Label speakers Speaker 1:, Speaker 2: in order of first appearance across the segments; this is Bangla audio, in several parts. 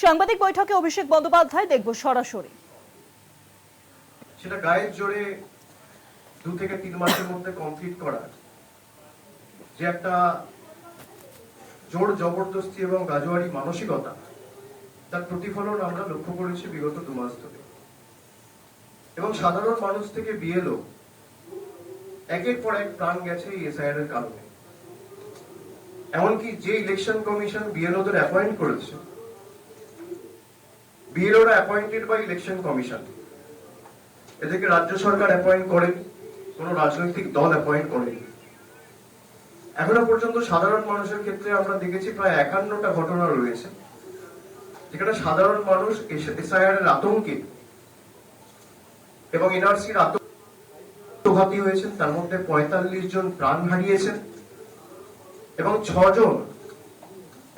Speaker 1: সাংবাদিক বৈঠকে অভিষেক বন্দ্যোপাধ্যায় দেখব সরাসরি।
Speaker 2: সেটা গায়ের জোরে 2 থেকে 3 মাসের মধ্যে কমপ্লিট করা যে একটা জোর জবরদস্তি এবং গাজোয়ারি মানসিকতা, তার প্রতিফলন আমরা লক্ষ্য করেছি বিগত 2 মাস ধরে। এবং সাধারণ মানুষ থেকে বিএলও একের পর এক প্রাণ গেছে এই এসআইআর এর কারণে। এমনকি যে ইলেকশন কমিশন বিএলওদের অ্যাপয়েন্ট করেছে, বিএলওরা অ্যাপয়েন্টেড বাই ইলেকশন কমিশন, এদেরকে রাজ্য সরকার অ্যাপয়েন্ট করেনি, কোনো রাজনৈতিক দল অ্যাপয়েন্ট করেনি। এখনো পর্যন্ত সাধারণ মানুষের ক্ষেত্রে আমরা দেখেছি প্রায় 51টা ঘটনা রয়েছে যেখানে সাধারণ মানুষ এসআইআর এর আতঙ্কে এবং এনআরসির আত্মঘাতী হয়েছেন। তার মধ্যে 45 জন প্রাণ হারিয়েছেন এবং 6 জন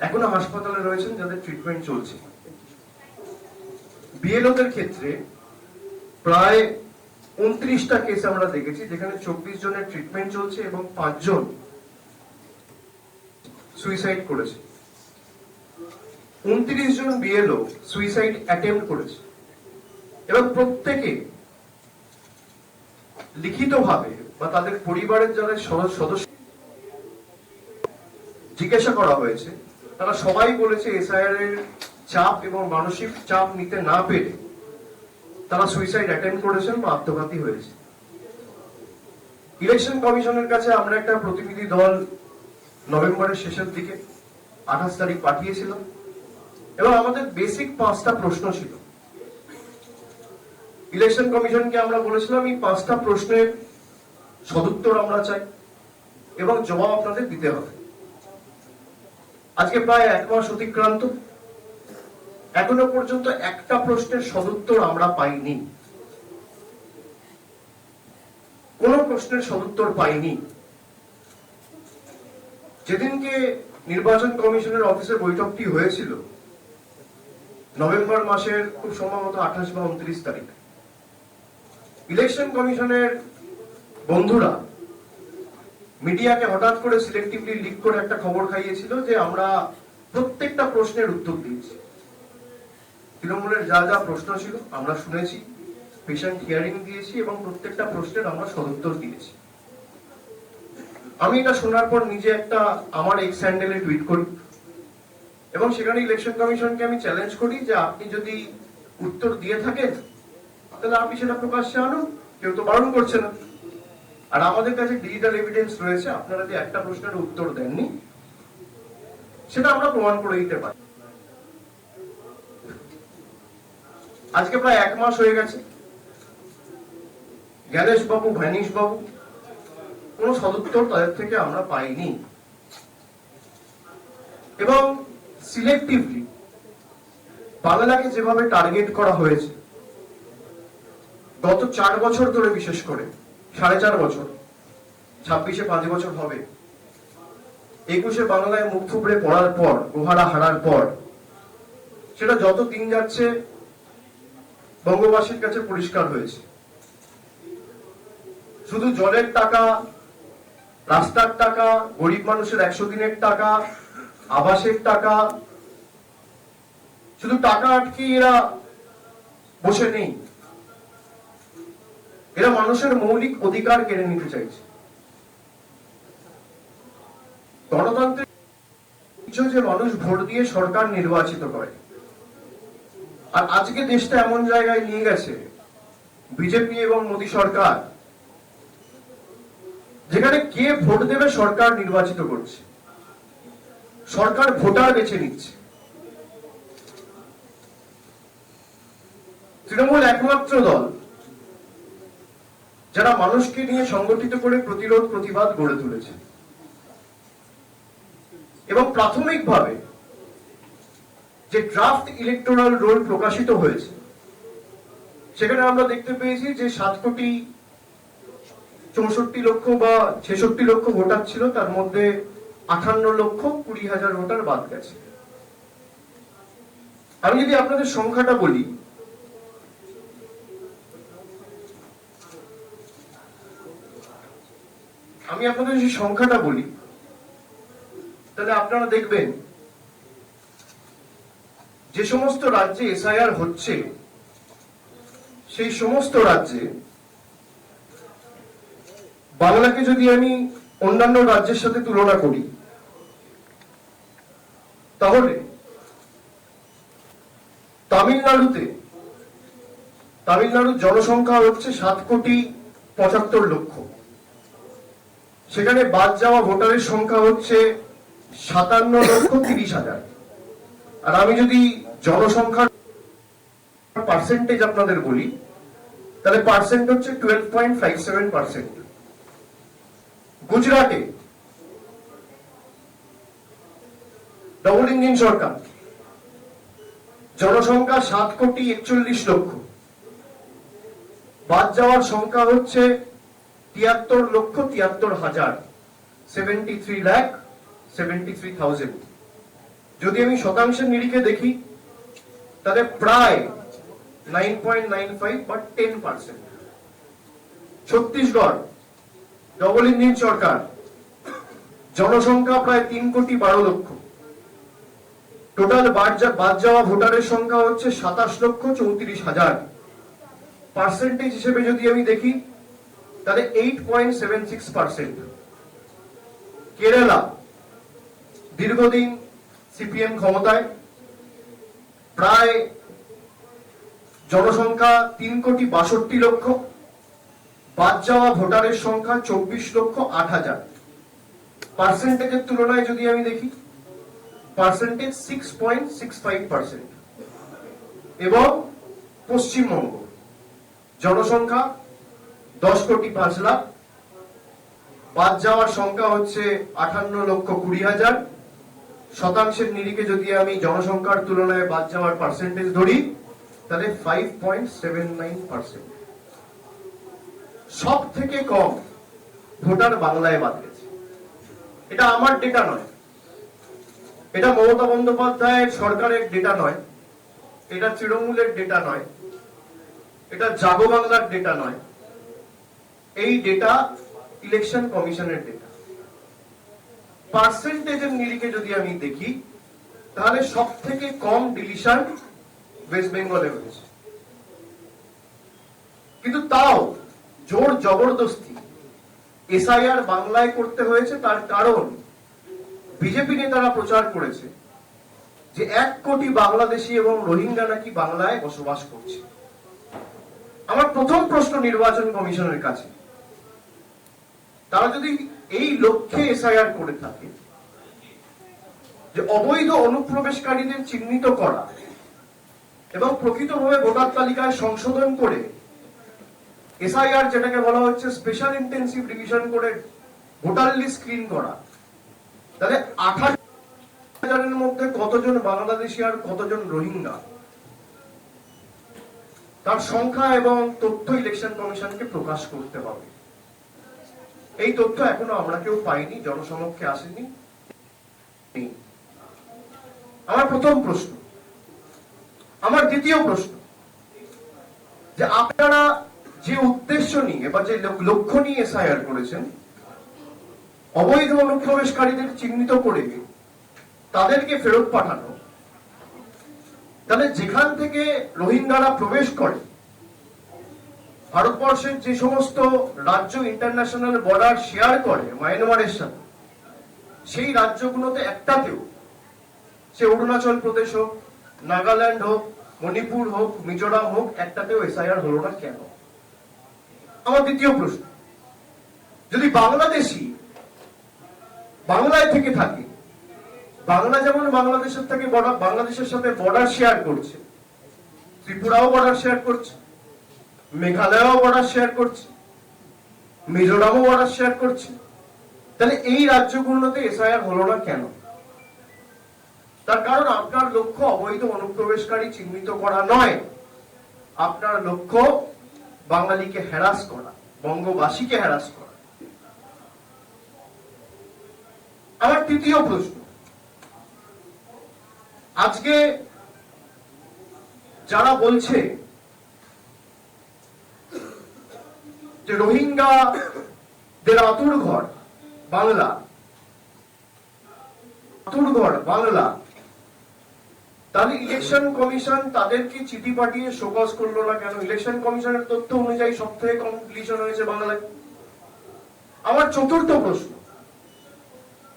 Speaker 2: এখনো হাসপাতালে রয়েছেন যাদের ট্রিটমেন্ট চলছে। বিএলওদের ক্ষেত্রে প্রায় 29টা কেস আমরা দেখেছি যেখানে 24 জনের ট্রিটমেন্ট চলছে এবং 5 জন সুইসাইড করেছে। 29 জন বিএলও সুইসাইড অ্যাটেম্প্ট করেছে এবং প্রত্যেকে লিখিতভাবে বা তাদের পরিবারের যারা সদস্য জিজ্ঞাসা করা হয়েছে, তারা সবাই বলেছে এসআইআর এর চাপ এবং মানসিক চাপ নিতে না পেরে তারা সুইসাইড অ্যাটেম্প্ট করেছেন বা আত্মঘাতী হয়েছে। ইলেকশন কমিশনের কাছে আমরা একটা প্রতিনিধি দল নভেম্বরের শেষের দিকে 28 তারিখ পাঠিয়েছিলাম এবং আমাদের বেসিক 5টা প্রশ্ন ছিল। ইলেকশন কমিশনকে আমরা বলেছিলাম এই 5টা প্রশ্নের সদুত্তর আমরা চাই এবং জবাব আপনাদের দিতে হবে। আজকে প্রায় 1 মাস অতিক্রান্ত, এখনো পর্যন্ত একটা প্রশ্নের সদুত্তর আমরা পাইনি, কোন প্রশ্নের সদুত্তর পাইনি। যেদিনকে নির্বাচন কমিশনের অফিসে বৈঠকটি হয়েছিল নভেম্বর মাসের খুব সম্ভবত 28 বা 29 তারিখ, ইলেকশন কমিশনের বন্ধুরা মিডিয়াকে হঠাৎ করে সিলেক্টিভলি লিক করে একটা খবর খাইয়েছিল যে আমরা প্রত্যেকটা প্রশ্নের উত্তর দিয়েছি। তৃণমূলের যা যা প্রশ্ন ছিল আমরা শুনেছি, পেশেন্ট হিয়ারিং দিয়েছি এবং প্রত্যেকটা প্রশ্নের আমরা সদুত্তর দিয়েছি। আমি এটা শোনার পর নিজে একটা আমার এক্স হ্যান্ডেলে টুইট করি এবং সেখানে ইলেকশন কমিশনকে আমি চ্যালেঞ্জ করি যে আপনি যদি উত্তর দিয়ে থাকেন তাহলে আপনি সেটা প্রকাশ্যে আনুন, কেউ তো বারণ করছে না। আর আমাদের কাছে ডিজিটাল এভিডেন্স রয়েছে, আপনারা যে একটা প্রশ্নের উত্তর দেননি সেটা আমরা প্রমাণ করে দিতে পারি। আজকে প্রায় 1 মাস হয়ে গেছে, জ্ঞানেশ বাবু, ভ্যানিশ বাবু, কোন সদুত্তর তাদের থেকে আমরা পাইনি। এবং সিলেক্টিভলি বাংলাকে যেভাবে টার্গেট করা হয়েছে গত 4 বছর ধরে, বিশেষ করে 4.5 বছর, 26-এ 5 বছর হবে, 21-এ বাংলায় মুখ থুবড়ে পড়ার পর, গোহারা হারার পর, সেটা যত দিন যাচ্ছে বঙ্গবাসীর কাছে পরিষ্কার হয়েছে। শুধু জলের টাকা, রাস্তার টাকা, গরিব মানুষের 100 দিনের টাকা, আবাসের টাকা, শুধু টাকা আটকে এরা বসে নেই, এরা মানুষের মৌলিক অধিকার কেড়ে নিতে চাইছে। গণতন্ত্রের যে মানুষ ভোট দিয়ে সরকার নির্বাচিত করে, আর আজকে দেশটা এমন জায়গায় নিয়ে গেছে বিজেপি এবং মোদী সরকার, যেখানে কে ভোট দেবে সরকার নির্বাচিত করছে, সরকার ভোটার বেছে নিচ্ছে। তৃণমূল একমাত্র দল যারা মানুষকে নিয়ে সংগঠিত করে প্রতিরোধ প্রতিবাদ গড়ে তুলেছে এবং প্রাথমিকভাবে যে ড্রাফট ইলেকটোরাল রোল প্রকাশিত হয়েছে সেখানে আমরা দেখতে পেয়েছি যে 7,64,00,000 বা 66,00,000 ভোটার ছিল, তার মধ্যে 58,20,000 ভোটার বাদ গেছে। আমি যদি আপনাদের সংখ্যাটা বলি, তাহলে আপনারা দেখবেন যে সমস্ত রাজ্যে এসআইআর হচ্ছে সেই সমস্ত রাজ্যে বাংলাকে যদি আমি অন্যান্য রাজ্যের সাথে তুলনা করি তাহলে তামিলনাড়ুর জনসংখ্যা হচ্ছে 7,75,00,000। সেখানে বাদ যাওয়া ভোটারের সংখ্যা হচ্ছে 57,30,000। আর আমি যদি জনসংখ্যার পার্সেন্টেজ আপনাদের বলি তাহলে পার্সেন্ট হচ্ছে 12.57%। গুজরাটে ডবল ইঞ্জিন সরকার, জনসংখ্যা 7,41,00,000, বাদ যাওয়ার সংখ্যা হচ্ছে 73,73,000, 73,73,000। যদি আমি শতাংশের নিরিখে দেখি তাহলে প্রায় 9.95 বা 10%। ছত্তিশগড় ডবল ইঞ্জিন সরকার, জনসংখ্যা প্রায় 3,12,00,000, টোটাল বাদ যাওয়া ভোটারের সংখ্যা হচ্ছে 27,34,000। পার্সেন্টেজ হিসেবে যদি আমি দেখি তাহলে 8.76%। কেরালা দীর্ঘদিন সিপিএম ক্ষমতায়, প্রায় জনসংখ্যা 3,62,00,000, বাদ যাওয়া ভোটারের সংখ্যা 24,08,000। পার্সেন্টেজের তুলনায় যদি আমি দেখি পার্সেন্টেজ 6.65%। এবং পশ্চিমবঙ্গ জনসংখ্যা 10,05,00,000, বাদ যাওয়ার সংখ্যা হচ্ছে 58,20,000। শতাংশের নিরিখে যদি আমি জনসংখ্যার তুলনায় বাদ যাওয়ার পার্সেন্টেজ ধরি তাহলে 5.79%। সব থেকে কম ভোটার বাংলায় বাদ গেছে। এটা আমার ডেটা নয়, এটা মমতা বন্দ্যোপাধ্যায়ের সরকারের ডেটা নয়, এটা তৃণমূলের ডেটা নয়, এটা জাগো বাংলার ডেটা নয়, এই ডেটা ইলেকশন কমিশনের ডেটা। পার্সেন্টেজের নিরিখে যদি আমি দেখি তাহলে সব থেকে কম ডিলিশন ওয়েস্ট বেঙ্গলে হয়েছে। কিন্তু তাও জোর জবরদস্তি এসআইআর বাংলায় করতে হয়েছে। তার কারণ বিজেপি নেতারা প্রচার করেছে যে 1 কোটি বাংলাদেশি এবং রোহিঙ্গা নাকি বাংলায় বসবাস করছে। আমার প্রথম প্রশ্ন নির্বাচন কমিশনের কাছে, তারা যদি এই লক্ষ্যে এসআইআর করে থাকে যে অবৈধ অনুপ্রবেশকারীদের চিহ্নিত করা এবং প্রকৃতভাবে ভোটার তালিকায় সংশোধন করে এসআইআর, যেটাকে বলা হচ্ছে স্পেশাল ইন্টেন্সিভ রিভিশন করে ভোটার লিস্ট স্ক্রিন করা, তাহলে 28,000-এর মধ্যে কতজন বাংলাদেশি আর কতজন রোহিঙ্গা তার সংখ্যা এবং তথ্য ইলেকশন কমিশনকে প্রকাশ করতে হবে। এই তথ্য এখনো আমরা কেউ পাইনি, জনসমক্ষে আসেনি। আমার প্রথম প্রশ্ন। আমার দ্বিতীয় প্রশ্ন, যে আপনারা যে উদ্দেশ্য নিয়ে বা যে লক্ষ্য নিয়ে এসআইআর করেছেন, অবৈধ অনুপ্রবেশকারীদের চিহ্নিত করে তাদেরকে ফেরত পাঠানো, তাহলে যেখান থেকে রোহিঙ্গারা প্রবেশ করে ভারতবর্ষের যে সমস্ত রাজ্য ইন্টারন্যাশনাল বর্ডার শেয়ার করে মায়ানমারের সাথে, সেই রাজ্যগুলোতে একটাতেও, সে অরুণাচল প্রদেশ হোক, নাগাল্যান্ড হোক, মণিপুর হোক, মিজোরাম হোক, একটাতেও এসআইআর হলো না কেন? আমার দ্বিতীয় প্রশ্ন, যদি বাংলাদেশি বাংলায় থেকে থাকে, বাংলা যেমন বাংলাদেশের সাথে বর্ডার শেয়ার করছে, ত্রিপুরাও বর্ডার শেয়ার করছে, মেঘালয়ও বর্ডার শেয়ার করছে, মিজোরামও বর্ডার শেয়ার করছে, তাহলে এই রাজ্যগুলোতে এসআইআর হলো না কেন? তার কারণ আপনার লক্ষ্য অবৈধ অনুপ্রবেশকারী চিহ্নিত করা নয়, আপনার লক্ষ্য বাঙালিকে হ্যারাস করা, বঙ্গবাসীকে হ্যারাস করা। আমার তৃতীয় প্রশ্ন, আজকে যারা বলছে যে রোহিঙ্গাদের আতুর ঘর বাংলা, তাহলে ইলেকশন কমিশন তাদেরকে চিঠি পাঠিয়ে শোকজ করলো না কেন? ইলেকশন কমিশনের তথ্য অনুযায়ী সব থেকে কম ডিলিশন হয়েছে বাংলায়। আমার চতুর্থ প্রশ্ন,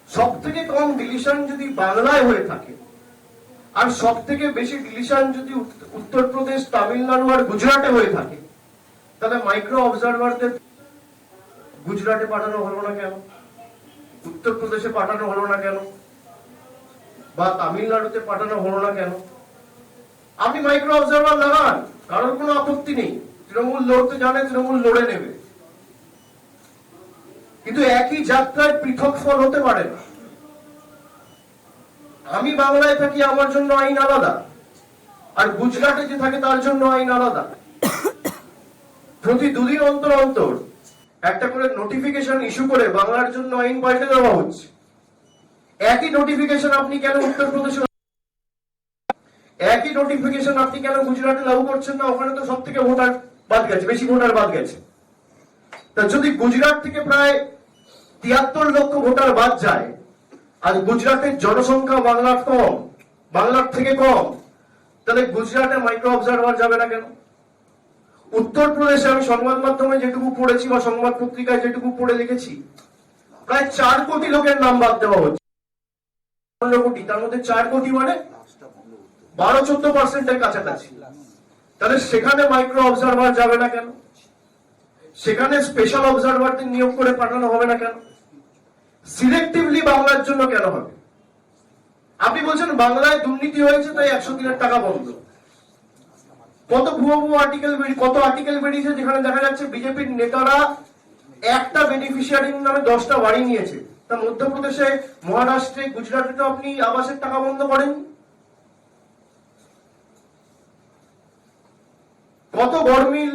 Speaker 2: সব থেকে কম ডিলিশন যদি বাংলায় হয়ে থাকে আর সব থেকে বেশি ডিলিশন যদি উত্তরপ্রদেশ, তামিলনাড়ু আর গুজরাটে হয়ে থাকে, তাহলে মাইক্রো অবজারভারদের গুজরাটে পাঠানো হলো না কেন? উত্তরপ্রদেশে পাঠানো হলো না কেন? বা তামিলনাড়ুতে পাঠানো হলো না কেন? আপনি মাইক্রো অবজারভার লাগান, কারোর কোনো আপত্তি নেই। তৃণমূল লড়তে জানে, তৃণমূল লড়ে নেবে, কিন্তু একই যাত্রায় পৃথক ফল হতে পারে না। আমি বাংলায় থাকি, আমার জন্য আইন আলাদা, আর গুজরাটে যে থাকে তার জন্য আইন আলাদা। প্রতি দুদিন অন্তর অন্তর একটা করে নোটিফিকেশন ইস্যু করে বাংলার জন্য আইন পাল্টে দেওয়া হচ্ছে। একই নোটিফিকেশন আপনি কেন উত্তরপ্রদেশে, একই নোটিফিকেশন আপনি কেন গুজরাটে লাগু করছেন না? ওখানে তো সব থেকে ভোটার বাদ গেছে, বেশি ভোটার বাদ গেছে। তা যদি গুজরাট থেকে প্রায় 73 লক্ষ ভোটার বাদ যায়, আর গুজরাটের জনসংখ্যা বাংলার কম, বাংলার থেকে কম, তাহলে গুজরাটে মাইক্রো অবজারভার যাবে না কেন? উত্তরপ্রদেশে আমি সংবাদ মাধ্যমে যেটুকু পড়েছি বা সংবাদ পত্রিকায় যেটুকু পড়ে লিখেছি, প্রায় 4 কোটি লোকের নাম বাদ দেওয়া হচ্ছে। 15 কোটি, তার মধ্যে 4 কোটি মানে 12-14% কাছাকাছি। তাহলে সেখানে মাইক্রো অবজারভার যাবে না কেন? সেখানে স্পেশাল অবজারভারদের নিয়োগ করে পাঠানো হবে না কেন? সিলেক্টিভলি বাংলার জন্য কেন হবে? আপনি বলছেন বাংলায় দুর্নীতি হয়েছে তাই 100 দিনের টাকা বন্ধ। কত ভুয়ো আর্টিকেল, কত আর্টিকেল বেরিয়েছে যেখানে দেখা যাচ্ছে বিজেপির নেতারা একটা বেনিফিশিয়ারির নামে 10টা বাড়ি নিয়েছে। তা মধ্যপ্রদেশে, মহারাষ্ট্রে, গুজরাটে তো আপনি আবাসের টাকা বন্ধ করেন। কত গরমিল,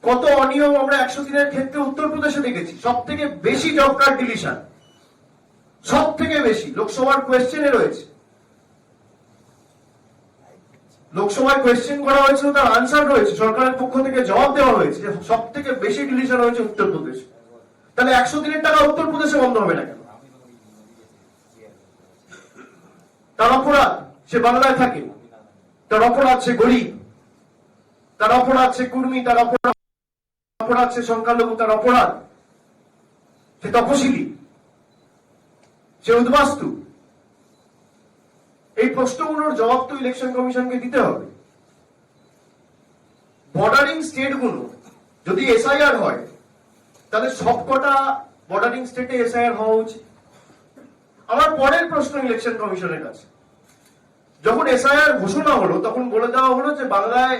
Speaker 2: কত অনিয়ম আমরা 100 দিনের ক্ষেত্রে উত্তরপ্রদেশে দেখেছি। সব থেকে বেশি জব কার্ড ডিলিশন, সব থেকে বেশি লোকসভার কোয়েশ্চেনে রয়েছে। লোকসভায় কোয়েশ্চেন করা হয়েছিল, তার আনসার রয়েছে, সরকারের পক্ষ থেকে জবাব দেওয়া হয়েছে যে সব থেকে বেশি ডিলিশন হয়েছে উত্তরপ্রদেশে। তাহলে 100 দিনের টাকা উত্তরপ্রদেশে বন্ধ হবে না কেন? তার অপরাধ সে বাংলায় থাকে, তার অপরাধ সে গরিব, তার অপরাধ সে কুর্মী, তার অপরাধ সে সংখ্যালঘু, তার অপরাধ সে তপশিলি, সে উদ্বাস্তু। এই প্রশ্নগুলোর জবাব তো ইলেকশন কমিশনকে দিতে হবে। বর্ডারিং স্টেটগুলো যদি এসআইআর হয়, তাহলে সবকটা বর্ডারিং স্টেটে এসআইআর হওয়া উচিত। আমার পরের প্রশ্ন ইলেকশন কমিশনের কাছে, যখন এসআইআর ঘোষণা হলো তখন বলে দেওয়া হলো যে বাংলায়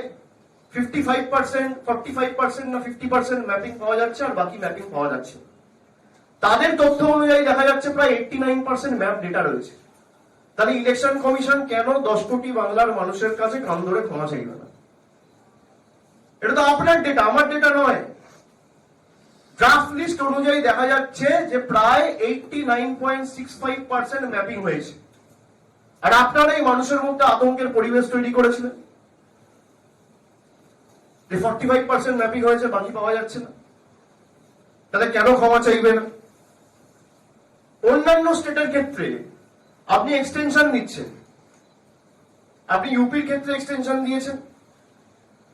Speaker 2: 55%, 45% না 50% ম্যাপিং পাওয়া যাচ্ছে, আর বাকি ম্যাপিং পাওয়া যাচ্ছে। তাদের তথ্য অনুযায়ী দেখা যাচ্ছে প্রায় 89% ম্যাপ ডেটা রয়েছে। তাহলে ইলেকশন কমিশন কেন 10 কোটি বাংলার মানুষের কাছে কান ধরে ক্ষমা চাইবে না? এটা তো আপনার ডেটা, আমার ডেটা নয়। ড্রাফট লিস্ট অনুযায়ী দেখা যাচ্ছে যে প্রায় 89.65% ম্যাপিং হয়েছে, আর আপনারা এই মানুষের মধ্যে আতঙ্কের পরিবেশ তৈরি করেছিলেন যে 45% ম্যাপিং হয়েছে, বাকি পাওয়া যাচ্ছে না। তাহলে কেন ক্ষমা চাইবে না? অন্যান্য স্টেটের ক্ষেত্রে আপনি এক্সটেনশন দিচ্ছেন, আপনি ইউপির ক্ষেত্রে এক্সটেনশন দিয়েছেন,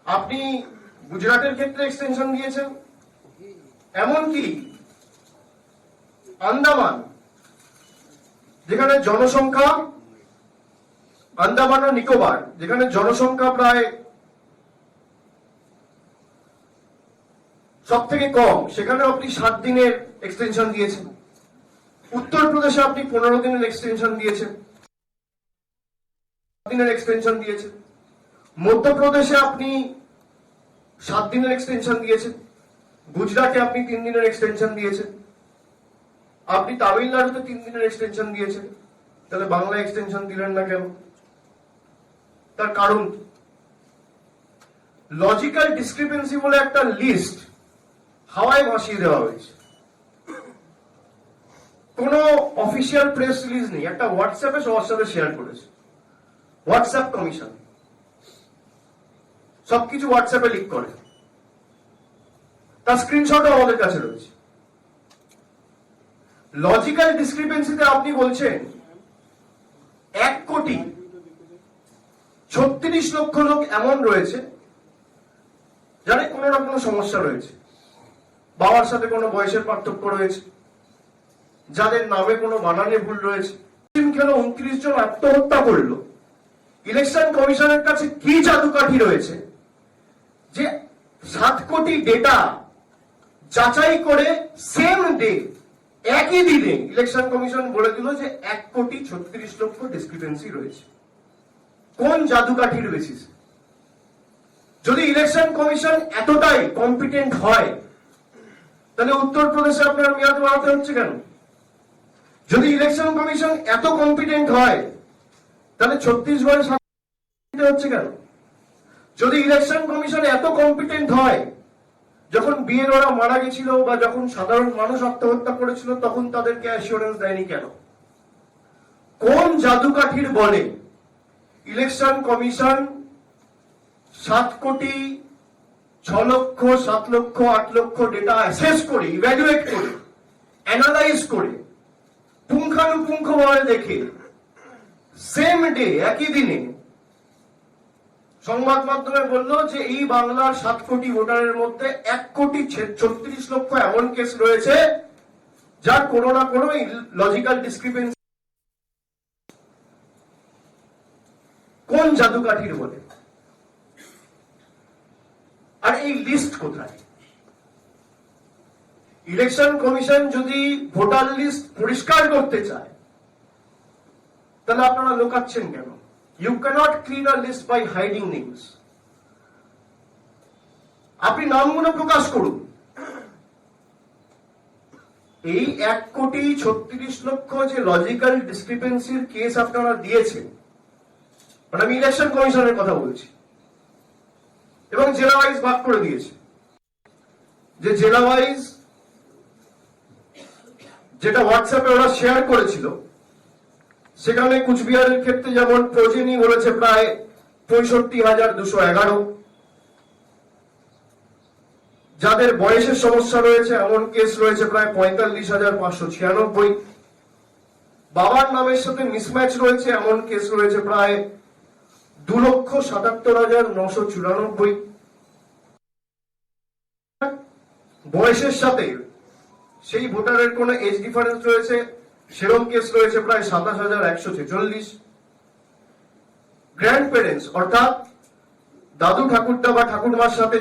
Speaker 2: আপনি গুজরাটের ক্ষেত্রে এক্সটেনশন দিয়েছেন, এমনকি আন্দামান, যেখানে জনসংখ্যা, আন্দামান ও নিকোবর, যেখানে জনসংখ্যা প্রায় সব থেকে কম, সেখানে আপনি 7 দিনের এক্সটেনশন দিয়েছেন। উত্তরপ্রদেশে আপনি 15 দিনের এক্সটেনশন দিয়েছেন, দিনের এক্সটেনশন দিয়েছেন। মধ্যপ্রদেশে আপনি 7 দিনের এক্সটেনশন দিয়েছেন। গুজরাটে আপনি 3 দিনের এক্সটেনশন দিয়েছেন। আপনি তামিলনাড়ুতে 3 দিনের এক্সটেনশন দিয়েছেন। তাহলে বাংলা এক্সটেনশন দিলেন না কেন? তার কারণ লজিক্যাল ডিসক্রিপেন্সি বলে একটা লিস্ট হাওয়ায় ভাসিয়ে দেওয়া হয়েছে। কোন অফিসিয়াল প্রেস রিলিজ নেই, একটা হোয়াটসঅ্যাপে শেয়ার করেছে হোয়াটসঅ্যাপ কমিশন, সবকিছু হোয়াটসঅ্যাপে লিক করে, তার স্ক্রিনশটও আমাদের কাছে রয়েছে। লজিক্যাল ডিসক্রিপেন্সিতে আপনি বলছেন 1 কোটি 36 লক্ষ লোক এমন রয়েছে যাদের কোনো না কোনো সমস্যা রয়েছে, বাবার সাথে কোনো বয়সের পার্থক্য রয়েছে, যাদের নামে কোনো বানানে ভুল রয়েছে। কেন 29 জন আত্মহত্যা করলো? ইলেকশন কমিশনের কাছে কি জাদুকাঠি রয়েছে যে 7 কোটি ডেটা যাচাই করে সেম ডে, একই দিনে ইলেকশন কমিশন বলে দিল যে 1,36,00,000 ডিসক্রিপেন্সি রয়েছে? কোন জাদুকাঠির বেসিস? যদি ইলেকশন কমিশন এতটাই কম্পিটেন্ট হয় তাহলে উত্তরপ্রদেশে আপনার মেয়াদ বাড়াতে হচ্ছে কেন? যদি ইলেকশন কমিশন এত কম্পিটেন্ট হয় তাহলে ছত্তিশগড়ে দিতে হচ্ছে কেন? যদি ইলেকশন কমিশন এত কম্পিটেন্ট হয়, যখন বিএলওরা মারা গেছিল বা যখন সাধারণ মানুষ আত্মহত্যা করেছিল তখন তাদেরকে অ্যাসিওরেন্স দেয়নি কেন? কোন জাদুকাঠির বলে ইলেকশন কমিশন 7,06,00,000, 7,00,000, 8,00,000 ডেটা অ্যাসেস করে, ইভ্যালুয়েট করে, অ্যানালাইজ করে, পুঙ্খানুপুঙ্খভাবে দেখে সেম ডে, একই দিনে সংবাদ মাধ্যমে বললো যে এই বাংলার 7 কোটি ভোটারের মধ্যে 1,36,00,000 এমন কেস রয়েছে যার কোনো না কোনো লজিক্যাল ডিসক্রিপেন্সি? কোন জাদুকাঠির বলে? আর এই লিস্ট কোথায়? ইলেকশন কমিশন যদি ভোটার লিস্ট পরিষ্কার করতে চায় তাহলে আপনারা লুকাচ্ছেন কেন? You cannot clean a list by hiding names. আপনি নামগুলো প্রকাশ করুন। এই 1,36,00,000 যে লজিক্যাল ডিসক্রিপেন্সির কেস আপনারা দিয়েছেন, মানে আমি ইলেকশন কমিশনের কথা বলছি, এবং জেলা ওয়াইজ ভাগ করে দিয়েছে, যে জেলা ওয়াইজ যেটা হোয়াটসঅ্যাপে ওরা শেয়ার করেছিল, সেখানে কুচবিহারের ক্ষেত্রে যেমন প্রজেনি বলেছে প্রায় 65,211, যাদের বয়সের সমস্যা রয়েছে এমন কেস রয়েছে প্রায় 45,596, বাবার নামের সাথে মিসম্যাচ রয়েছে এমন কেস রয়েছে প্রায় 2,77,994, বয়সের সাথে সেই ভোটারের কোন এজ ডিফারেন্স রয়েছে সেরকম কেস রয়েছে প্রায় 27,146, গ্র্যান্ড প্যারেন্টস অর্থাৎ দাদু ঠাকুরদা বা ঠাকুরমার সাথে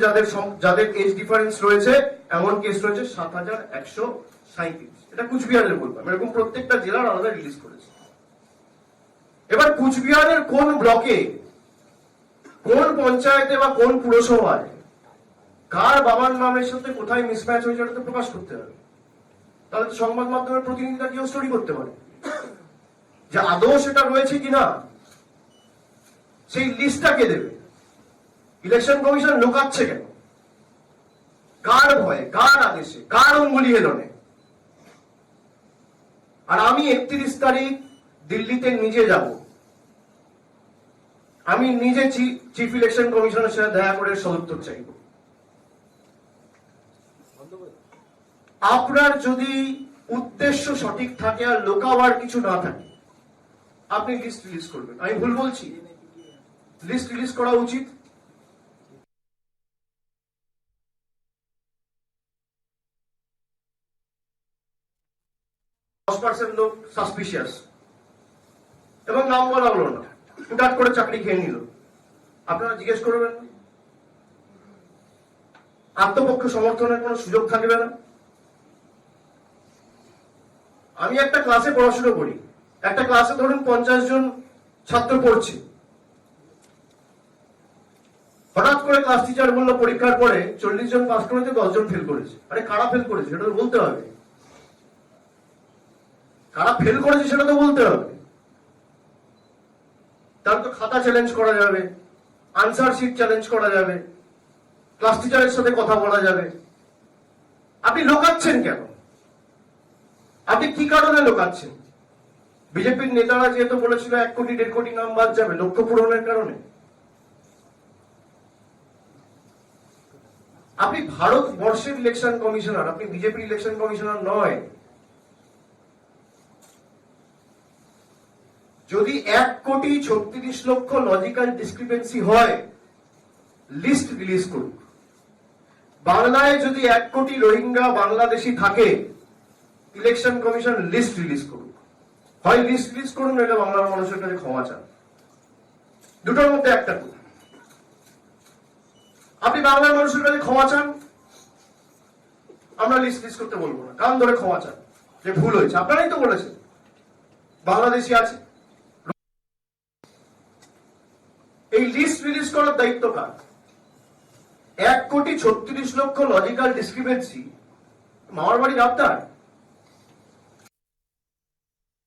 Speaker 2: যাদের এজ ডিফারেন্স রয়েছে এমন কেস রয়েছে 7,137। এটা কুচবিহারের বললাম, এরকম প্রত্যেকটা জেলার আলাদা রিলিজ করেছে। এবার কুচবিহারের কোন ব্লকে, কোন পঞ্চায়েতে বা কোন পুরসভায় কার বাবার নামের সাথে কোথায় মিসম্যাচ হয়েছে এটা তো প্রকাশ করতে হবে। তাহলে তো সংবাদ মাধ্যমের প্রতিনিধিরা কেউ স্টোরি করতে পারে যে আদৌ সেটা রয়েছে কিনা, সেই লিস্টটা কে দেবে? ইলেকশন কমিশন লুকাচ্ছে কেন? কার ভয়ে, কার আদেশে, কার অঙ্গুলি হেলনে? আর আমি 31 তারিখ দিল্লিতে নিজে যাব, আমি নিজে চিফ ইলেকশন কমিশনের সাথে দেখা করে সদুত্তর চাইব। আপনার যদি উদ্দেশ্য সঠিক থাকে আর লোকাবার কিছু না থাকে, আপনি লিস্ট রিলিজ করবেন। আমি ভুল বলছি? লিস্ট রিলিজ করা উচিত। লোক সাসপিশিয়াস এবং নাম বলা হলো না, হুটহাট করে চাকরি খেয়ে নিল, আপনারা জিজ্ঞেস করবেন? আত্মপক্ষ সমর্থনের কোন সুযোগ থাকবে না? আমি একটা ক্লাসে পড়াশোনা করি, একটা ক্লাসে ধরুন 50 জন ছাত্র পড়ছে, হঠাৎ করে ক্লাস টিচার বললো পরীক্ষার পরে 40 জন পাস করেছে, 10 জন ফেল করেছে। আরে কারা ফেল করেছে সেটা তো বলতে হবে, কারা ফেল করেছে সেটা তো বলতে হবে। তাহলে তো খাতা চ্যালেঞ্জ করা যাবে, আনসার শিট চ্যালেঞ্জ করা যাবে, ক্লাস টিচারের সাথে কথা বলা যাবে। আপনি লোকাচ্ছেন কেন? আপনি কি কারণে লোকাচ্ছেন? বিজেপির নেতারা যেহেতু বলেছিল 1 কোটি 1.5 কোটি নাম বাদ যাবে লক্ষ্য পূরণের কারণে। আপনি ভারতবর্ষের ইলেকশন কমিশনার, আপনি বিজেপির ইলেকশন কমিশনার নয়। যদি 1,36,00,000 লজিক্যাল ডিসক্রিপেন্সি হয়, লিস্ট রিলিজ করুন। বাংলায় যদি 1 কোটি রোহিঙ্গা বাংলাদেশি থাকে, ইলেকশন কমিশন লিস্ট রিলিজ করুন। হয় লিস্ট রিলিজ করুন, এটা বাংলার মানুষের কাছে ক্ষমা চান। দুটোর মধ্যে একটা করুন। আপনি বাংলার মানুষের কাছে ক্ষমা চান, আমরা লিস্ট রিলিজ করতে বলবো না, কান ধরে ক্ষমা চান যে ভুল হয়েছে। আপনারাই তো বলেছেন বাংলাদেশি আছে। এই লিস্ট রিলিজ করার দায়িত্ব কার? 1,36,00,000 লজিক্যাল ডিসক্রিপেন্সি মামার বাড়ির আবদার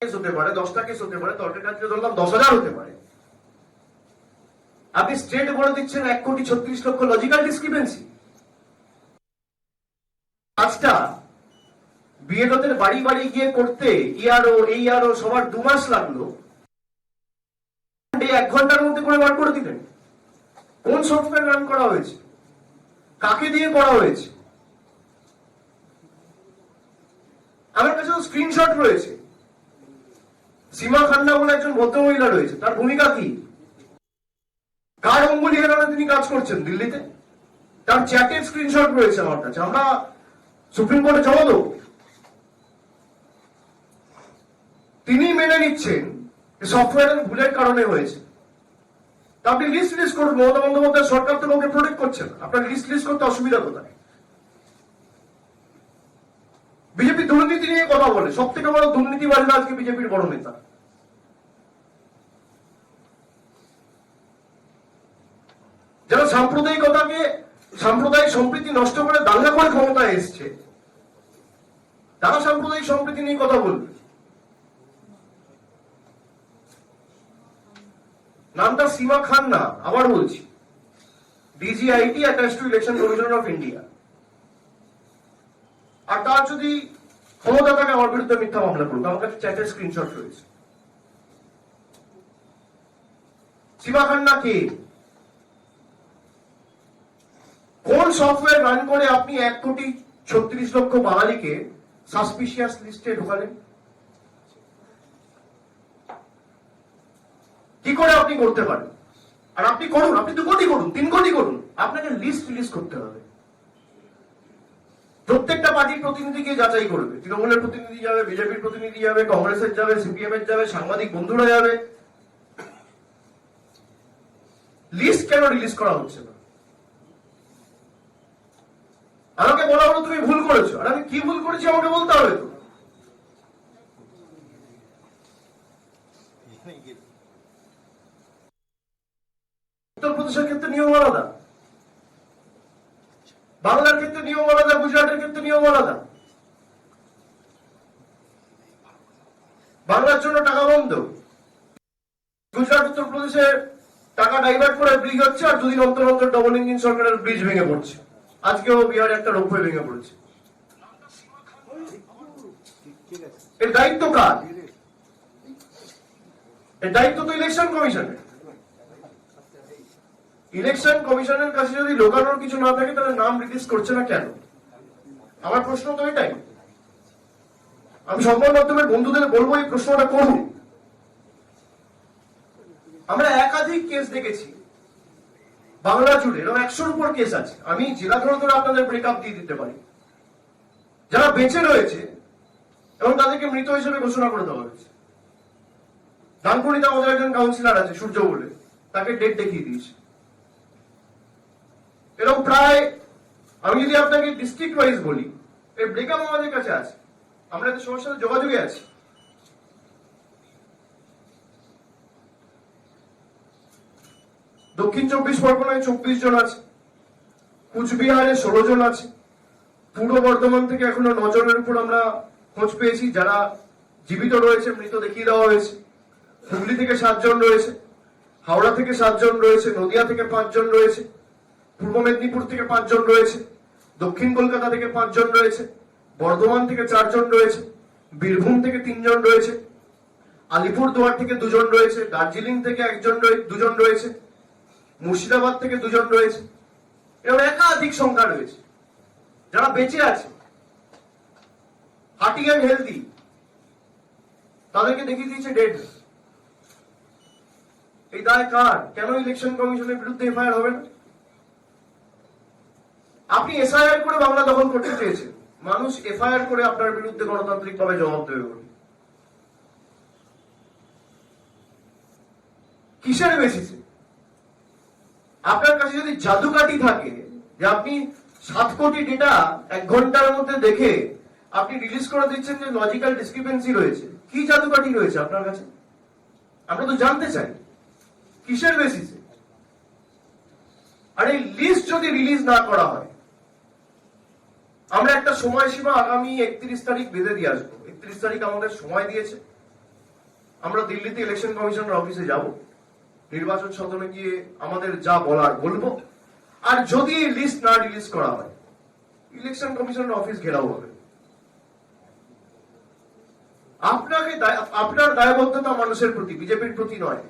Speaker 2: হতে পারে, 10টা কেস হতে পারে, তর্কের কাছে ধরলাম 10,000 হতে পারে। আপনি স্টেট বলে দিচ্ছেন 1,36,00,000 লজিক্যাল ডিসক্রিপেন্সি। কাজটা বিএলওদের বাড়ি বাড়ি গিয়ে করতে ইআরও এইআরও সবার 2 মাস লাগলো, 1 ঘন্টার মধ্যে করে বার করে দিলেন। কোন সফটওয়্যার রান করা হয়েছে, কাকে দিয়ে করা হয়েছে? আমার কাছে স্ক্রিনশট রয়েছে। সীমা খান্না বলে একজন ভদ্রমহিলা রয়েছে, তার ভূমিকা কি? কার অঙ্গুলি হেলানো তিনি কাজ করছেন দিল্লিতে? তার চ্যাটের স্ক্রিনশট রয়েছে আমার কাছে। আমরা সুপ্রিম কোর্টে জমা দেবো। তিনি মেনে নিচ্ছেন সফটওয়্যারের ভুলের কারণে হয়েছে। আপনি লিস্ট রিলিজ করুন। মমতা বন্দ্যোপাধ্যায় সরকার তো কাউকে প্রোটেক্ট করছেন, আপনার লিস্ট রিলিজ করতে অসুবিধা কোথায়? বিজেপি দুর্নীতি নিয়ে কথা বলে, সব থেকে বড় দুর্নীতিবাজরা আজকে বিজেপির বড় নেতা। যারা সাম্প্রদায়িকতাকে, সাম্প্রদায়িক সম্প্রীতি নষ্ট করে দাঙ্গা করে ক্ষমতায় এসছে, তারা সাম্প্রদায়িক সম্প্রীতি নিয়ে কথা বলবে। নামটা সীমা খান্না, আবার বলছি, DGIT attach to election commissioner of India. আর তার যদি ক্ষমতা থাকে আমার বিরুদ্ধে মিথ্যা মামলা করুক, আমার কাছে চ্যাটের স্ক্রিনশট রয়েছে। সীমা খান্না কে? কোন সফটওয়্যার রান করে আপনি 1,36,00,000 বাঙালিকে সাসপিশিয়াস লিস্টে ঢোকালেন? কি করে আপনি করতে পারেন? আর আপনি করুন, আপনি 2 কোটি করুন, 3 কোটি করুন, আপনাকে লিস্ট রিলিজ করতে হবে। প্রত্যেকটা পার্টির প্রতিনিধি গিয়ে যাচাই করবে। তৃণমূলের প্রতিনিধি যাবে, বিজেপির প্রতিনিধি যাবে, কংগ্রেসের যাবে, সিপিএম এর যাবে, সাংবাদিক বন্ধুরা যাবে। লিস্ট কেন রিলিজ করা হচ্ছে না? আমাকে বলা হলো তুমি ভুল করেছো, আর আমি কি ভুল করেছি আমাকে বলতে হবে তো। উত্তরপ্রদেশের ক্ষেত্রে নিয়ম আলাদা, বাংলার ক্ষেত্রে নিয়ম আলাদা, গুজরাটের ক্ষেত্রে নিয়ম আলাদা। বাংলার জন্য টাকা বন্ধ, গুজরাট উত্তরপ্রদেশে টাকা ডাইভার্ট করে ব্রিজ হচ্ছে, আর 2 দিন অন্তর অন্তর ডবল ইঞ্জিন সরকারের ব্রিজ ভেঙে পড়ছে। আজকেও বিহারে একটা রোপওয়ে ভেঙে পড়েছে। এর দায়িত্ব কার? এর দায়িত্ব তো ইলেকশন কমিশনের। ইলেকশন কমিশনের কাছে যদি লোকানোর কিছু না থাকে, তাহলে নাম রিলিজ করছে না কেন? আমার প্রশ্ন তো এটাই। আমি সংবাদ মাধ্যমের বন্ধুদের বলবো এই প্রশ্নটা করুন। আমরা একাধিক কেস দেখেছি বাংলা জুড়ে, এরকম 100-র উপর কেস আছে। আমি জেলা ধরে ধরে আপনাদের ব্রেকআপ দিয়ে দিতে পারি। যারা বেঁচে রয়েছে এবং তাদেরকে মৃত হিসেবে ঘোষণা করে দেওয়া হয়েছে। ডানকুনিতে আমাদের একজন কাউন্সিলর আছে সূর্য বলে, তাকে ডেট দেখিয়ে দিয়েছে। এরকম প্রায়, আমি যদি আপনাকে ডিস্ট্রিক্ট ওয়াইজ বলি, এই ব্রেকআপ আমাদের কাছে আছে। আমরা এত সমস্যার সাথে যোগাযোগে আছি। দক্ষিণ 24 পরগনায় 24 জন আছে, কুচবিহারে 16 জন আছে, পূর্ব বর্ধমান থেকে এখনো 9 জনের উপর আমরা খোঁজ পেয়েছি যারা জীবিত রয়েছে, মৃত দেখিয়ে দেওয়া হয়েছে। হুগলি থেকে 7 জন রয়েছে, হাওড়া থেকে 7 জন রয়েছে, নদিয়া থেকে 5 জন রয়েছে, পূর্ব মেদিনীপুর থেকে 5 জন রয়েছে, দক্ষিণ কলকাতা থেকে 5 জন রয়েছে, বর্ধমান থেকে 4 জন রয়েছে, বীরভূম থেকে 3 জন রয়েছে, আলিপুরদুয়ার থেকে 2 জন রয়েছে, দার্জিলিং থেকে 2 জন রয়েছে, মুর্শিদাবাদ থেকে 2 জন রয়েছে। এরকম একাধিক সংখ্যা রয়েছে যারা বেঁচে আছে, হার্টি অ্যান্ড হেলদি, তাদেরকে দেখিয়ে দিয়েছে ডেড। এই দায় কার? কেন ইলেকশন কমিশনের বিরুদ্ধে এফআইআর হবে না? আপনি এসআইআর করে বাংলা দখল করতে চেয়েছেন, মানুষ এফআইআর করে আপনার বিরুদ্ধে গণতান্ত্রিক ভাবে জবাব দেবে বলে। কিসের বেসিসে? আপনার কাছে যদি জাদুকাঠি থাকে যে আপনি 7 কোটি ডেটা 1 ঘন্টার মধ্যে দেখে আপনি রিলিজ করে দিচ্ছেন যে লজিক্যাল ডিসক্রিপেন্সি রয়েছে, কি জাদুকাঠি রয়েছে আপনার কাছে? আমরা তো জানতে চাই কিসের বেসিসে। আর এই লিস্ট যদি রিলিজ না করা হয়, আমরা একটা সময়সীমা আগামী 31 তারিখ বেঁধে দিয়ে আসবো। 31 তারিখ আমাদের সময় দিয়েছে, আমরা দিল্লিতে ইলেকশন কমিশনের অফিসে যাব, নির্বাচন সদনে গিয়ে আমাদের যা বলার বলবো। আর যদি লিস্ট না রিলিজ করা হয়, ইলেকশন কমিশনের অফিস ঘেরাও হবে। আপনার দায়বদ্ধতা মানুষের প্রতি, বিজেপির প্রতি নয়।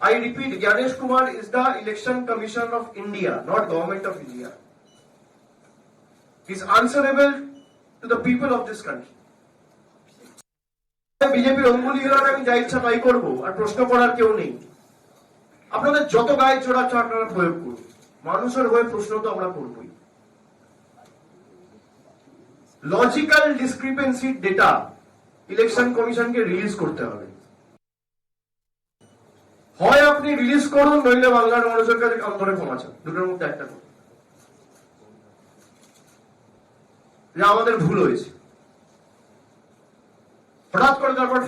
Speaker 2: I repeat, Gyanesh Kumar is the Election Commission of India, not Government of India. He is answerable to the people of this country. বিজেপির অঙ্গুলি হেরার আমি যা ইচ্ছা তাই করবো, আর প্রশ্ন করার কেউ নেই। আপনাদের যত গায়ে চড়া আপনারা প্রয়োগ করুন, মানুষের হয়ে প্রশ্ন তো আমরা করবই। লজিক্যাল ডিসক্রিপেন্সি ডেটা ইলেকশন কমিশনকে রিলিজ করতে হবে। হয় আপনি রিলিজ করুন, নইলে বাংলার মানুষের কাছে অন্তরে ক্ষমা চান, দুটোর মধ্যে একটা করুন। যে আমাদের ভুল হয়েছে। হঠাৎ করে তারপর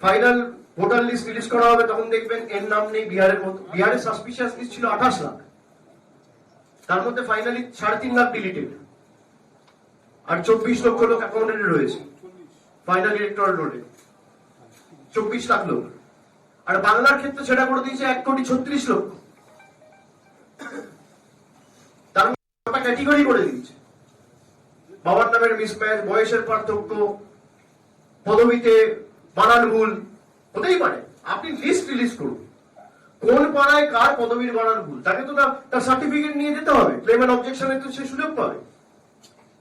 Speaker 2: ফাইনাল ভোটার লিস্ট রিলিজ করা হবে, তখন দেখবেন এর নাম নেই বিহারের মতো। বিহারের সাসপিশিয়াস লিস্ট ছিল 28 লাখ, তার মধ্যে ফাইনালি 3.5 লাখ ডিলিটেড, আর 24 লক্ষ লোক অ্যাকাউন্টেড রয়েছে ফাইনাল ইলেকটরাল রোলে, 24 লাখ লোক। আর বাংলার ক্ষেত্রে সেটা করে দিয়েছে 1,36 লক্ষ। তার ক্যাটেগরি করে দিয়েছে, বাবার নামের মিসম্যাচ, বয়সের পার্থক্য, পদবিতে বানান ভুল হতেই পারে। আপনি লিস্ট রিলিজ করুন, কোন পাড়ায় কার পদবীর বানান ভুল, তাকে তো তার সার্টিফিকেট নিয়ে যেতে হবে, ক্লেম এন্ড অবজেকশনে তো সে সুযোগ পাবে।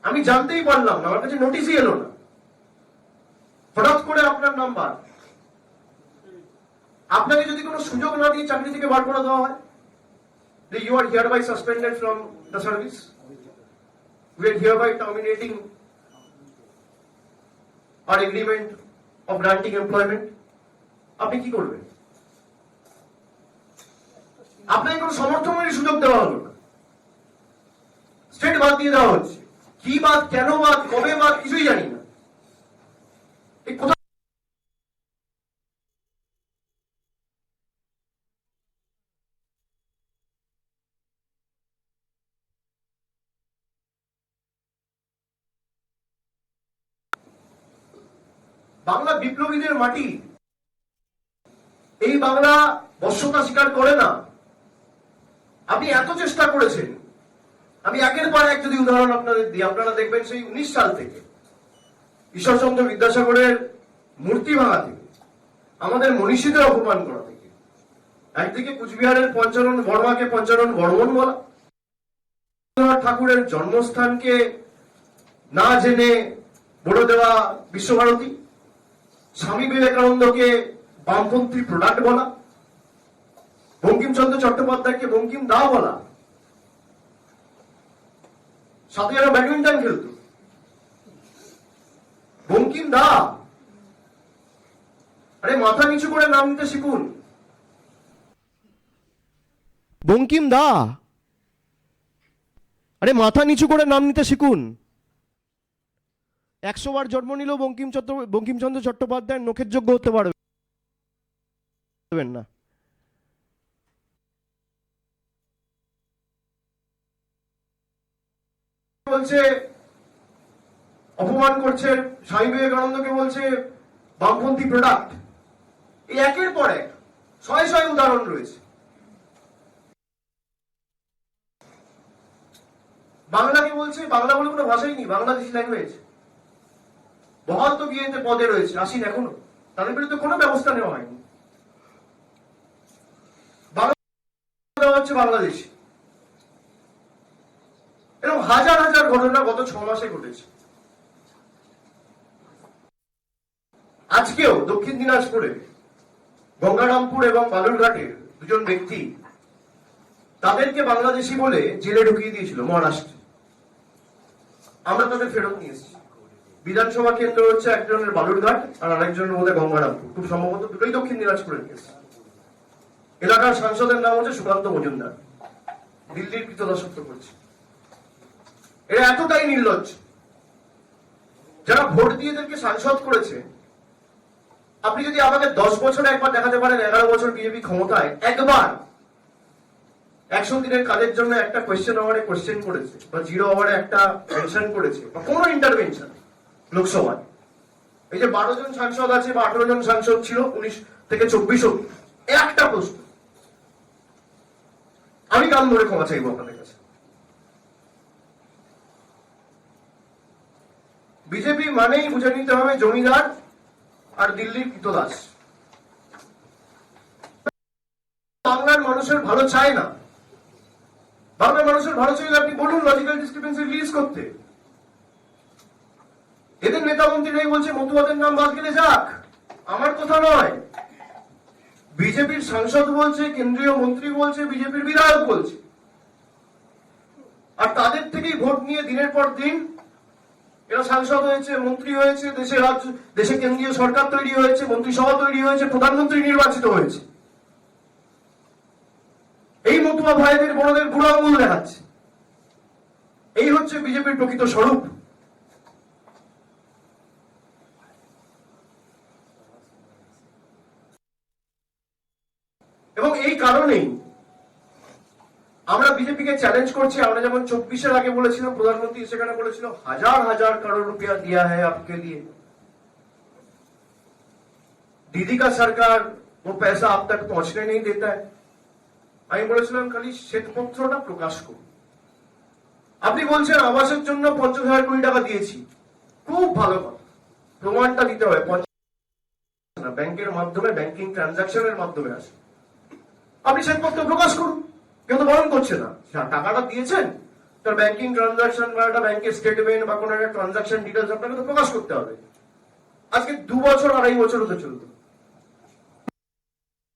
Speaker 2: আমি জানতেই পারলাম না, আমার কাছে নোটিশই এলো না, হঠাৎ করে আপনার নাম্বার। আপনাকে যদি কোনো সুযোগ না দিয়ে চাকরি থেকে বার করে দেওয়া হয়, you are hereby suspended from the service, we are hereby terminating our agreement of granting employment, আপনি কি করবেন? আপনাকে কোনো সমর্থনের সুযোগ দেওয়া হলো না, স্টেট বাদ দিয়ে দেওয়া হচ্ছে। কি বাদ, কেন বাদ, কবে বাদ, কিছুই জানি না। বাংলা বিপ্লবীদের মাটি, এই বাংলা বশ্যতা স্বীকার করে না। আপনি এত চেষ্টা করেছেন, আমি একের পর এক যদি উদাহরণ আপনাদের দিই, আপনারা দেখবেন সেই 19 সাল থেকে ঈশ্বরচন্দ্র বিদ্যাসাগরের মূর্তি ভাঙা থেকে, আমাদের মনীষীদের অপমান করা থেকে, একদিকে কুচবিহারের পঞ্চানন বর্মাকে পঞ্চানন বর্মন বলা, ঠাকুরের জন্মস্থানকে না জেনে বলে দেওয়া বিশ্বভারতী, স্বামী বিবেকানন্দকে বামপন্থী প্রোডাক্ট বলা, বঙ্কিমচন্দ্র চট্টোপাধ্যায়কে বঙ্কিম দা বলা, সাথে যারা ব্যাডমিন্টন খেলত বঙ্কিম দা। আরে মাথা নিচু করে নাম নিতে শিখুন,
Speaker 3: বঙ্কিম দা। আরে মাথা নিচু করে নাম নিতে শিখুন। 100 বার জন্ম নিলেও বঙ্কিমচন্দ্র চট্টোপাধ্যায়ের নখের যোগ্য হতে পারবেন না।
Speaker 2: বলছে অপমান করছে, স্বামী বিবেকানন্দকে বলছে বামপন্থী প্রোডাক্ট। এই একের পর এক শয়ে উদাহরণ রয়েছে। বাংলাকে বলছে বাংলা বলে কোনো ভাষাই নেই, বাংলাদেশি ল্যাঙ্গুয়েজ। বহাল তো বিয়েতে পদে রয়েছে, আসেন এখনো, তাদের বিরুদ্ধে কোনো ব্যবস্থা নেওয়া হয়নি। বাংলা হচ্ছে বাংলাদেশি। এরকম হাজার হাজার ঘটনা গত 6 মাসে ঘটেছে। আজকেও দক্ষিণ দিনাজপুরে গঙ্গারামপুর এবং বালুরঘাটের দুজন ব্যক্তি তাদেরকে বাংলাদেশি বলে জেলে ঢুকিয়ে দিয়েছিল মহারাষ্ট্রে। আমরা তাদের ফেরত নিয়ে এসেছি। বিধানসভা কেন্দ্র হচ্ছে একজনের বালুরঘাট আর আরেকজনের মধ্যে গঙ্গারামপুর, খুব সম্ভবত দুটোই দক্ষিণ দিনাজপুরের কেস। এলাকার সাংসদের নাম হচ্ছে সুকান্ত মজুমদার, দিল্লির কৃতদাসত্ব করছে। এরা এতটাই নির্লজ্জ, যারা ভোট দিয়ে এদেরকে সাংসদ করেছে। আপনি যদি আমাকে 10 বছরে একবার দেখাতে পারেন 11 বছর বিজেপি ক্ষমতায় একবার 100 দিনের কাজের জন্য একটা কোয়েশ্চেন আওয়ারে কোয়েশ্চেন করেছে বা 0 আওয়ারে একটা মেনশন করেছে বা কোনো ইন্টারভেনশন লোকসভায়। এই যে 12 জন সাংসদ আছে বা 18 জন সাংসদ ছিল 19 থেকে 24 অব্দি, একটা প্রশ্ন আমি কান ধরে ক্ষমা চাইবো আপনাদের কাছে। বিজেপি মানেই বুঝে নিতে হবে জমিদার আর দিল্লির কৃতদাস। বাংলার মানুষের ভালো চায় না। বাংলার মানুষের ভালো চাইলে আপনি বলুন লজিক্যাল ডিসক্রিপেন্সি রিলিজ করতে। এদের নেতা মন্ত্রীরাই বলছে মতুয়াদের নাম বাদ গেলে যাক, আমার কথা নয়। বিজেপির সাংসদ বলছে, কেন্দ্রীয় মন্ত্রী বলছে, বিজেপির বিধায়ক বলছে। আর তাদের থেকেই ভোট নিয়ে দিনের পর দিন এরা সাংসদ হয়েছে, মন্ত্রী হয়েছে, দেশে কেন্দ্রীয় সরকার তৈরি হয়েছে, মন্ত্রিসভা তৈরি হয়েছে, প্রধানমন্ত্রী নির্বাচিত হয়েছে। এই মতুয়া ভাইদের বড়দের বুড়ো আঙুল দেখাচ্ছে। এই হচ্ছে বিজেপির প্রকৃত স্বরূপ। এবং এই কারণেই আমরা বিজেপিকে চ্যালেঞ্জ করছি। আমরা যেমন 24-এর আগে বলেছিলাম, প্রধানমন্ত্রী সেখানে বলেছিল হাজার হাজার কারোड़ रुपया दिया है आपके लिए, दीदी का सरकार वो पैसा आप तक पहुंचने नहीं देता है। আমি বলেছিলাম খালি শ্বেতপত্রটা প্রকাশ করুন। আপনি বলছেন আবাসের জন্য 50,000 কোটি টাকা দিয়েছি, খুব ভালো কথা, প্রমাণটা দিতে হবে। ব্যাংকের মাধ্যমে, ব্যাংকিং ট্রানজাকশনের মাধ্যমে আসে। আপনি শ্বেতপত্র প্রকাশ করুন, কেউ তো বারণ করছে না। টাকাটা দিয়েছেন, তার ব্যাংকিং ট্রানজাকশন বা একটা ব্যাংকের স্টেটমেন্ট বা কোনো একটা ট্রানজাকশন ডিটেলস আপনাকে তো প্রকাশ করতে হবে। আজকে 2 বছর 2.5 বছর হতে চলতো,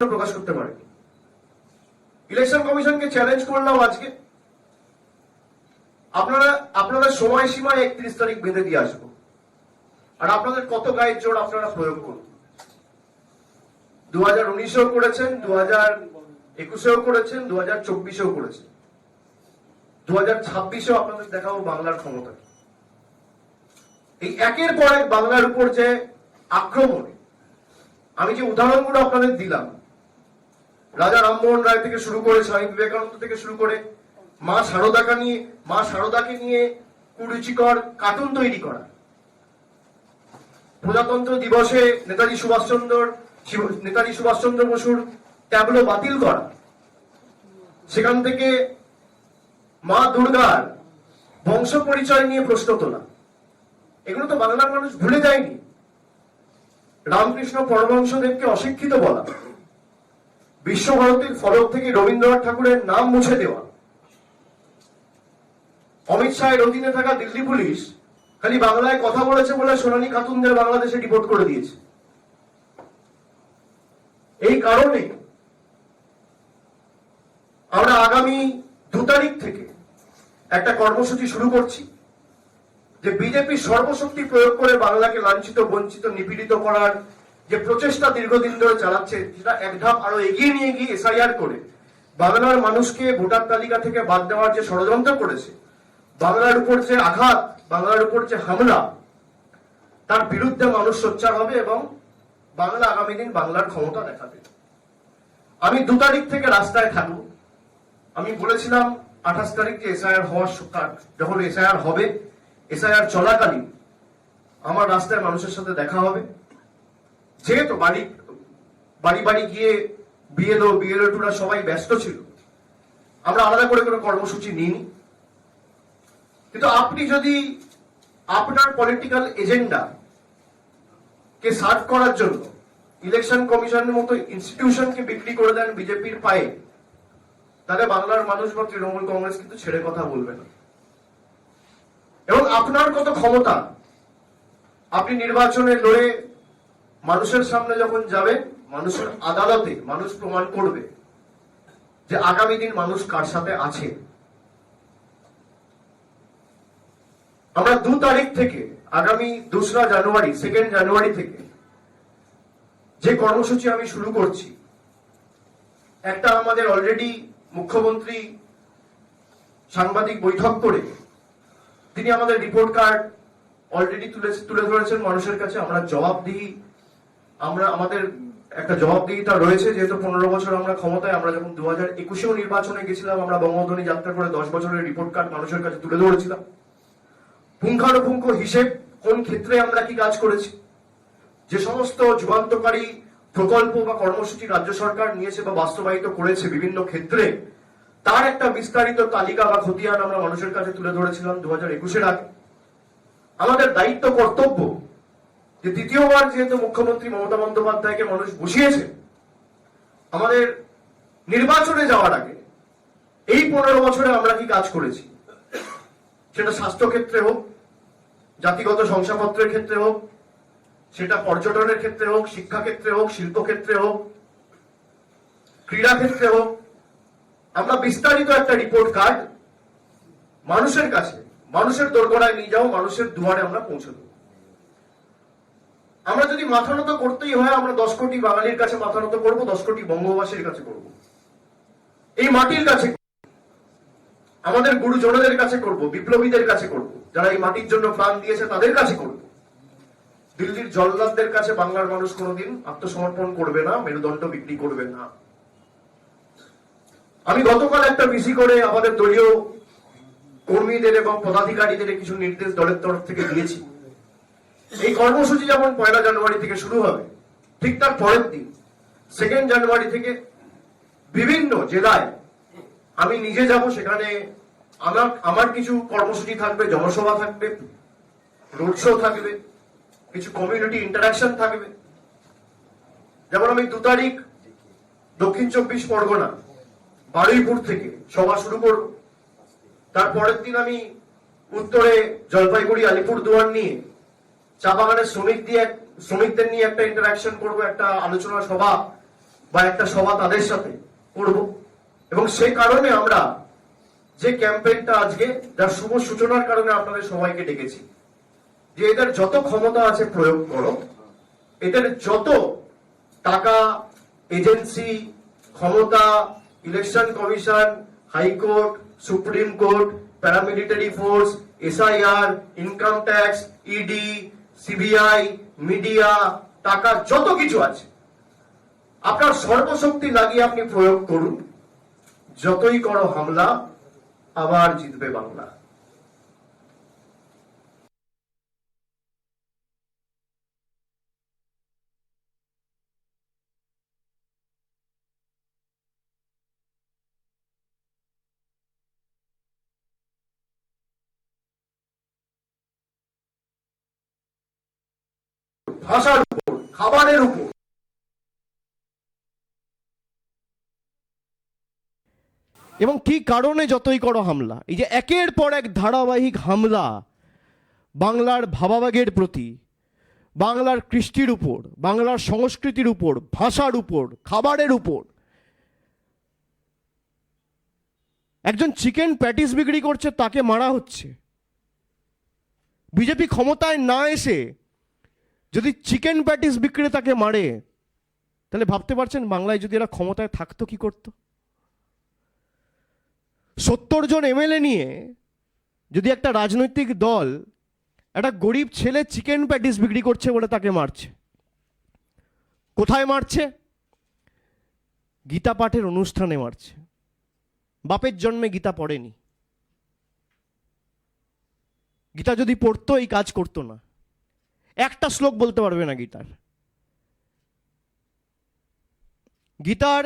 Speaker 2: প্রকাশ করতে পারেনি। ইলেকশন কমিশনকে চ্যালেঞ্জ করলাম আজকে, আপনারা সময়সীমা 31 তারিখ বেঁধে দিয়ে আসবো। আর আপনাদের কত গায়ের জোর আপনারা প্রয়োগ করুন। 2019-এও করেছেন, 2021-এও করেছেন, 2024-এও করেছেন, 2026-এও আপনাদের দেখাবো বাংলার ক্ষমতা। এই একের পর এক বাংলার উপর যে আক্রমণ, আমি যে উদাহরণগুলো আপনাদের দিলাম, রাজা রামমোহন রায় থেকে শুরু করে, স্বামী বিবেকানন্দ থেকে শুরু করে, মা শারদাকে নিয়ে কুরুচিকর কার্টুন তৈরি করা, প্রজাতন্ত্র দিবসে নেতাজি সুভাষচন্দ্র বসুর ট্যাবলো বাতিল করা, সেখান থেকে মা দুর্গার বংশ পরিচয় নিয়ে প্রশ্ন তোলা, এগুলো তো বাংলার মানুষ ভুলে যায়নি। রামকৃষ্ণ পরমহংসদেবকে অশিক্ষিত বলা, বিশ্বভারতীর ফলক থেকে রবীন্দ্রনাথ ঠাকুরের নাম মুছে দেওয়া, অমিত শাহের অধীনে থাকা দিল্লি পুলিশ খালি বাংলায় কথা বলেছে বলে সোনালী খাতুনদের বাংলাদেশে ডিপোর্ট করে দিয়েছে। এই কারণে আমরা আগামী 2 তারিখ থেকে একটা কর্মসূচি শুরু করছি, যে বিজেপি সর্বশক্তি প্রয়োগ করে বাংলাকে লাঞ্ছিত, বঞ্চিত, নিপীড়িত করার যে প্রচেষ্টা দীর্ঘদিন ধরে চালাচ্ছে, সেটা এক ধাপ আরো এগিয়ে নিয়ে গিয়ে এসআইআর করে বাংলার মানুষকে ভোটার তালিকা থেকে বাদ দেওয়ার যে ষড়যন্ত্র করেছে, বাংলার উপর যে আঘাত, বাংলার উপর যে হামলা, তার বিরুদ্ধে মানুষ সোচ্চার হবে এবং বাংলা আগামী দিন বাংলার ক্ষমতা দেখাবে। আমি 2 তারিখ থেকে রাস্তায় থাকবো। আমি বলেছিলাম 28 তারিখ যে এসআইআর হওয়ার, যখন এসআইআর হবে, এসআইআর চলাকালীন আমার রাস্তায় মানুষের সাথে দেখা হবে। যেহেতু বাড়ি বাড়ি গিয়ে বিএলও সবাই ব্যস্ত ছিল, আমরা আলাদা করে কোনো কর্মসূচি নিইনি। কিন্তু আপনি যদি আপনার পলিটিক্যাল এজেন্ডা কে সার্ভ করার জন্য ইলেকশন কমিশনের মতো ইনস্টিটিউশনকে বিক্রি করে দেন বিজেপির পায়ে, তাহলে বাংলার মানুষ বা তৃণমূল কংগ্রেস কিন্তু ছেড়ে কথা বলবে না। এবং আপনার কত ক্ষমতা, আপনি নির্বাচনে লড়ে মানুষের সামনে যখন যাবেন, মানুষের আদালতে মানুষ প্রমাণ করবে যে আগামী দিন মানুষ কার সাথে আছে। আমরা 2 তারিখ থেকে আগামী 2রা জানুয়ারি 2nd জানুয়ারি থেকে যে কর্মসূচি আমি শুরু করছি, একটা আমাদের অলরেডি মুখ্যমন্ত্রী সাংবাদিক বৈঠক করে তিনি আমাদের রিপোর্ট কার্ড অলরেডি তুলে ধরেছেন মানুষের কাছে। আমরা জবাবদিহি, আমাদের একটা জবাবদিহিতা রয়েছে, যেহেতু 15 বছর আমরা ক্ষমতায়, আমরা যখন 2021-এও নির্বাচনে গেছিলাম, আমরা বঙ্গবন্ধু যাত্রা করে 10 বছরের রিপোর্ট কার্ড মানুষের কাছে তুলে ধরেছিলাম। পুঙ্খানুপুঙ্খ হিসেব, কোন ক্ষেত্রে আমরা কি কাজ করেছি, যে সমস্ত যুগান্তকারী প্রকল্প বা কর্মসূচি রাজ্য সরকার নিয়েছে বা বাস্তবায়িত করেছে বিভিন্ন ক্ষেত্রে, তার একটা বিস্তারিত তালিকা বা খতিয়ান আমরা মানুষের কাছে তুলে ধরেছিলাম 2021-এর আগে। আমাদের দায়িত্ব কর্তব্য যে দ্বিতীয়বার যেহেতু মুখ্যমন্ত্রী মমতা বন্দ্যোপাধ্যায়কে মানুষ বসিয়েছে, আমাদের নির্বাচনে যাওয়ার আগে এই 15 বছরে আমরা কি কাজ করেছি, সেটা স্বাস্থ্য ক্ষেত্রে হোক, জাতিগত শংসাপত্রের ক্ষেত্রে হোক, সেটা পর্যটনের ক্ষেত্রে হোক, শিক্ষা ক্ষেত্রে হোক, শিল্প ক্ষেত্রে হোক, ক্রীড়া ক্ষেত্রে হোক, আমরা বিস্তারিত একটা রিপোর্ট কার্ড মানুষের কাছে, মানুষের দোরগোড়ায় নিয়ে যাও, মানুষের দুয়ারে আমরা পৌঁছে দেব। আমরা যদি মাথা নত করতেই হয়, আমরা 10 কোটি বাঙালির কাছে মাথা নত করবো, 10 কোটি বঙ্গবাসীর কাছে করব, এই মাটির কাছে, আমাদের গুরুজনদের কাছে করব, বিপ্লবীদের কাছে করব, যারা এই মাটির জন্য প্রাণ দিয়েছে তাদের কাছে করব। দিল্লির জল্লাদদের কাছে বাংলার মানুষ কোনোদিন আত্মসমর্পণ করবে না, মেরুদণ্ড বিক্রি করবে না। আমি গতকাল একটা বিসি করে আমাদের দলীয় কর্মীদের এবং পদাধিকারীদের কিছু নির্দেশ দলের তরফ থেকে দিয়েছি। এই কর্মসূচি যেমন 1 জানুয়ারি থেকে শুরু হবে, ঠিক তার পরের দিন 2nd জানুয়ারি থেকে বিভিন্ন জেলায় আমি নিজে যাব। সেখানে আমার কিছু কর্মসূচি থাকবে, জনসভা থাকবে, রোড শো থাকবে, কিছু কমিউনিটি ইন্টারাকশন থাকবে। যেমন আমি 2 তারিখ দক্ষিণ 24 পরগনা বারুইপুর থেকে সভা শুরু করব। তারপরের দিন আমি উত্তরে জলপাইগুড়ি আলিপুরদুয়ার নিয়ে চা বাগানের শ্রমিকদের নিয়ে একটা ইন্টারাকশন করব, একটা আলোচনা সভা বা একটা সভা তাদের সাথে করব। এবং সেই কারণে আমরা যে ক্যাম্পেইনটা আজকে, যার শুভ সূচনার কারণে আপনাদের সবাইকে ডেকেছি, যে এদের যত ক্ষমতা আছে প্রয়োগ করো, এদের যত টাকা, এজেন্সি, ক্ষমতা, election commission, high court, supreme court, paramilitary force, SIR, income tax, ED, CBI, media, টাকা যত কিছু আছে, আপনার সর্বশক্তি লাগিয়ে আপনি প্রয়োগ করুন। যতই করো হামলা, আবার জিতবে বাংলা। ভাষার উপর, খাবারের উপর,
Speaker 3: এবং কি কারণে যতই করো হামলা, এই যে একের পর এক ধারাবাহিক হামলা বাংলার ভাবাবেগের প্রতি, বাংলার কৃষ্টির উপর, বাংলার সংস্কৃতির উপর, ভাষার উপর, খাবারের উপর। একজন চিকেন প্যাটিস বিক্রি করছে, তাকে মারা হচ্ছে। বিজেপি ক্ষমতায় না এসে যদি চিকেন প্যাটিস বিক্রেতাকে মারে, তাহলে ভাবতে পারছেন বাংলায় যদি এরা ক্ষমতায় থাকতো কি করতো? 70 জন এমএলএ নিয়ে যদি একটা রাজনৈতিক দল একটা গরিব ছেলে চিকেন প্যাটিস বিক্রি করছে বলে তাকে মারছে, কোথায় মারছে? গীতা পাঠের অনুষ্ঠানে মারছে। বাপের জন্মে গীতা পড়েনি। গীতা যদি পড়তো এই কাজ করতো না। একটা শ্লোক বলতে পারবে না গীতার। গীতার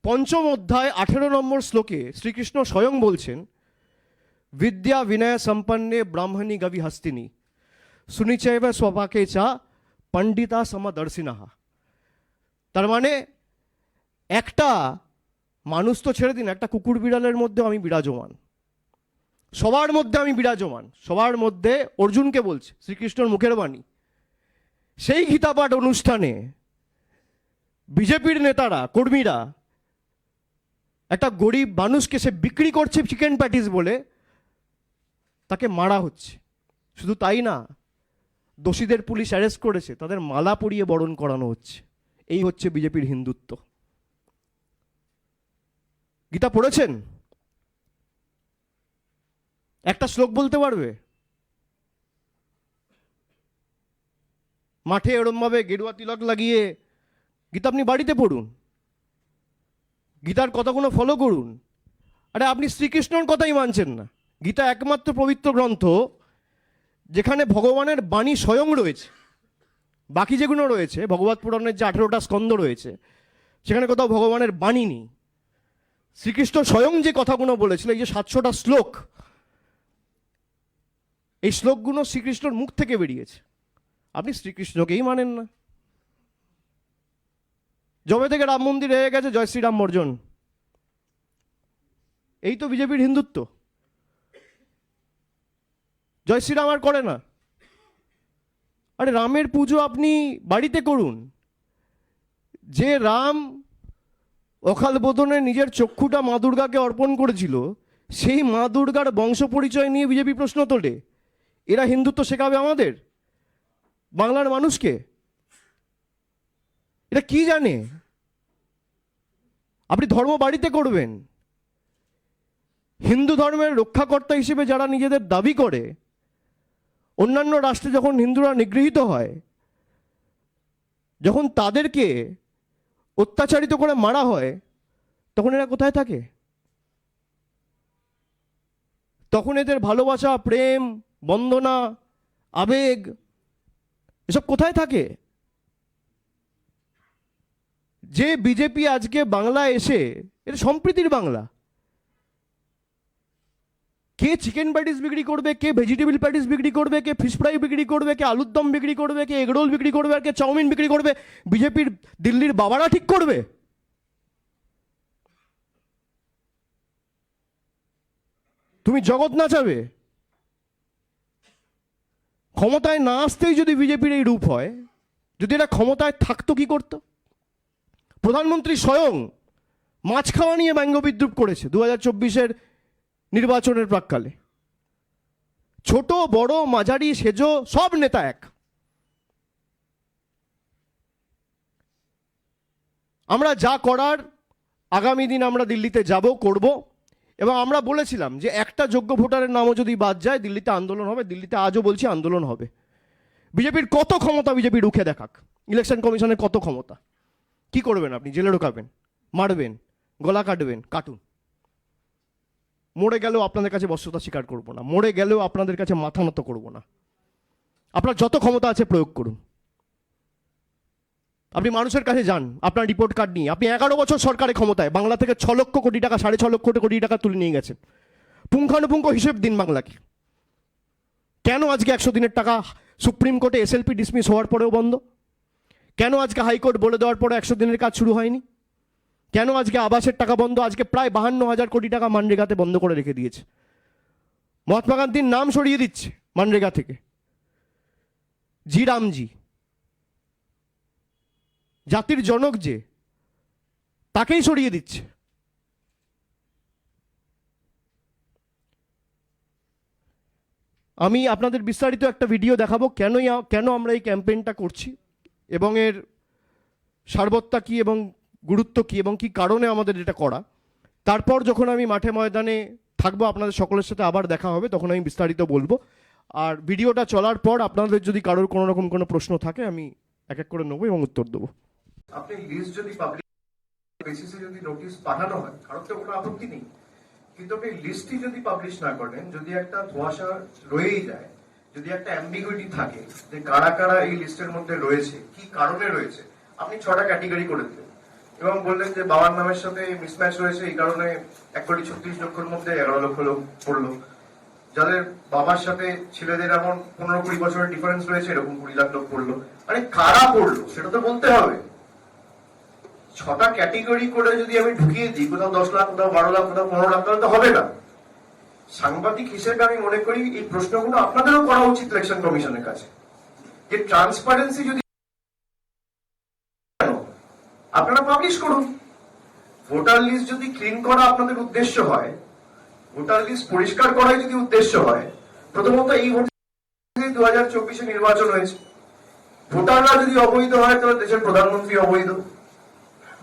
Speaker 3: 5ম অধ্যায় 18 নম্বর শ্লোকে শ্রীকৃষ্ণ স্বয়ং বলছেন, বিদ্যা বিনয় সম্পন্নে ব্রাহ্মণী গবি হস্তিনী সুনিচৈব স্বপাকে চা পণ্ডিতা সমদর্শিনাহা। তার মানে একটা মানুষ তো ছেড়ে দিন, একটা কুকুর বিড়ালের মধ্যে আমি বিরাজমান, সবার মধ্যে আমি বিরাজমান, সবার মধ্যে। অর্জুনকে বলছে, শ্রীকৃষ্ণর মুখের বাণী। সেই গীতাপাঠ অনুষ্ঠানে বিজেপির নেতারা কর্মীরা একটা গরিব মানুষকে সে বিক্রি করছে চিকেন প্যাটিস বলে তাকে মারা হচ্ছে। শুধু তাই না, দোষীদের পুলিশ অ্যারেস্ট করেছে, তাদের মালা পরিয়ে বরণ করানো হচ্ছে। এই হচ্ছে বিজেপির হিন্দুত্ব। গীতা পড়েছেন? একটা শ্লোক বলতে পারবে? মাঠে এরমভাবে গেরুয়া তিলক লাগিয়ে গীতা আপনি বাড়িতে পড়ুন, গীতার কথাগুলো ফলো করুন। আরে আপনি শ্রীকৃষ্ণর কথাই মানছেন না। গীতা একমাত্র পবিত্র গ্রন্থ যেখানে ভগবানের বাণী স্বয়ং রয়েছে। বাকি যেগুলো রয়েছে, ভগবত পুরাণের যে 18টা স্কন্ধ রয়েছে, সেখানে কোথাও ভগবানের বাণী নেই। শ্রীকৃষ্ণ স্বয়ং যে কথাগুলো বলেছিল, এই যে 700টা শ্লোক, এই শ্লোকগুলো শ্রীকৃষ্ণর মুখ থেকে বেরিয়েছে। আপনি শ্রীকৃষ্ণকেই মানেন না। যবে থেকে রাম মন্দির হয়ে গেছে জয় শ্রীরাম বর্জন। এই তো বিজেপির হিন্দুত্ব। জয় শ্রীরাম আর করে না। আরে রামের পুজো আপনি বাড়িতে করুন। যে রাম অকাল বোধনে নিজের চক্ষুটা মা দুর্গাকে অর্পণ করেছিল, সেই মা দুর্গার বংশ পরিচয় নিয়ে বিজেপি প্রশ্ন তোলে। এরা হিন্দুত্ব শেখাবে আমাদের বাংলার মানুষকে? এটা কি জানে? আপনি ধর্ম বাড়িতে করবেন। হিন্দু ধর্মের রক্ষাকর্তা হিসেবে যারা নিজেদের দাবি করে, অন্যান্য রাষ্ট্রে যখন হিন্দুরা নিগৃহীত হয়, যখন তাদেরকে অত্যাচারিত করে মারা হয়, তখন এরা কোথায় থাকে? তখন এদের ভালোবাসা, প্রেম, বন্দনা, আবেগ এসব কোথায় থাকে? যে বিজেপি আজকে বাংলায় এসে, এটা সম্প্রীতির বাংলা, কে চিকেন প্যাটিস বিক্রি করবে, কে ভেজিটেবল প্যাটিস বিক্রি করবে, কে ফিশ ফ্রাই বিক্রি করবে, কে আলুর দম বিক্রি করবে, কে এগরোল বিক্রি করবে, আর কে চাউমিন বিক্রি করবে, বিজেপির দিল্লির বাবারা ঠিক করবে? তুমি জগৎ নাচাবে? ক্ষমতায় না আসতেই যদি বিজেপির এই রূপ হয়, যদি এরা ক্ষমতায় থাকতো কি করতো? প্রধানমন্ত্রী স্বয়ং মাছ খাওয়া নিয়ে ব্যঙ্গ বিদ্রুপ করেছে 2024-এর নির্বাচনের প্রাক্কালে। ছোট বড় মাঝারি সেজো সব নেতা এক। আমরা যা করার আগামী দিন আমরা দিল্লিতে যাব, করব, এবং আমরা বলেছিলাম যে একটা যোগ্য ভোটারের নামও যদি বাদ যায়, দিল্লিতে আন্দোলন হবে। দিল্লিতে আজও বলছি আন্দোলন হবে। বিজেপির কত ক্ষমতা বিজেপি রুখে দেখাক। ইলেকশন কমিশনের কত ক্ষমতা। কি করবেন আপনি? জেলে ঢোকাবেন, মারবেন, গলা কাটবেন, কাটুন। মরে গেলেও আপনাদের কাছে বস্তুতা স্বীকার করব না, মরে গেলেও আপনাদের কাছে মাথা নত করব না। আপনার যত ক্ষমতা আছে প্রয়োগ করুন। আপনি মানুষের কাছে যান আপনার রিপোর্ট কার্ড নিয়ে। আপনি 11 বছর সরকারের ক্ষমতায় বাংলা থেকে 6 লক্ষ কোটি টাকা, 6.5 লক্ষ কোটি টাকা তুলে নিয়ে গেছেন। পুঙ্খানুপুঙ্খ হিসেব দিন বাংলাকে। কেন আজকে 100 দিনের টাকা সুপ্রিম কোর্টে এসএলপি ডিসমিস হওয়ার পরেও বন্ধ? কেন আজকে হাইকোর্ট বলে দেওয়ার পরে 100 দিনের কাজ শুরু হয়নি? কেন আজকে আবাসের টাকা বন্ধ? আজকে প্রায় 52,000 কোটি টাকা মানরেগাতে বন্ধ করে রেখে দিয়েছে। মহাত্মা গান্ধীর নাম সরিয়ে দিচ্ছে মানরেগা থেকে। জি রামজি, জাতির জনক যে, তাকেই সরিয়ে দিচ্ছে। আমি আপনাদের বিস্তারিত একটা ভিডিও দেখাবো কেন আমরা এই ক্যাম্পেইনটা করছি, এবং এর সারবত্তা কী এবং গুরুত্ব কী, এবং কী কারণে আমাদের এটা করা। তারপর যখন আমি মাঠে ময়দানে থাকবো, আপনাদের সকলের সাথে আবার দেখা হবে, তখন আমি বিস্তারিত বলবো। আর ভিডিওটা চলার পর আপনাদের যদি কারোর কোনো রকম কোনো প্রশ্ন থাকে, আমি এক এক করে নেবো এবং উত্তর দেবো।
Speaker 2: আপনি লিস্ট যদি পাবলিক বেসিসে যদি নোটিশ পাঠানো হয়, কারণ তো কোনো আপত্তি নেই, কিন্তু আপনি লিস্টই যদি পাবলিশ না করেন, যদি একটা ধোঁয়াশা রয়েই যায়, যদি একটা অ্যাম্বিগুইটি থাকে যে কারা কারা এই লিস্টের মধ্যে রয়েছে, কি কারণে রয়েছে, আপনি 6টা ক্যাটেগরি করে দিলেন এবং বললেন যে বাবার নামের সাথে মিসম্যাচ রয়েছে, এই কারণে 1,36,00,000-এর মধ্যে 11 লক্ষ লোক পড়লো। যাদের বাবার সাথে ছেলেদের এমন 15-20 বছরের ডিফারেন্স রয়েছে, এরকম 20 লাখ লোক পড়লো। মানে কারা পড়লো সেটা তো বলতে হবে। 6টা ক্যাটেগরি করে যদি আমি ঢুকিয়ে দিই, কোথাও 10 লাখ, কোথাও 12 লাখ, কোথাও 15 লাখ, তাহলে তো হবে না। সাংবাদিক হিসেবে আমি মনে করি এই প্রশ্নগুলো আপনাদেরও করা উচিত ইলেকশন কমিশনের কাছে, যে ট্রান্সপারেন্সি যদি আপনারা পাবলিশ করুন। ভোটার লিস্ট যদি ক্লিন করা আপনাদের উদ্দেশ্য হয়, ভোটার লিস্ট পরিষ্কার করাই যদি উদ্দেশ্য হয়, প্রথমত এই ভোট 2024 নির্বাচন হয়েছে, ভোটাররা যদি অবৈধ হয় তাহলে দেশের প্রধানমন্ত্রী অবৈধ,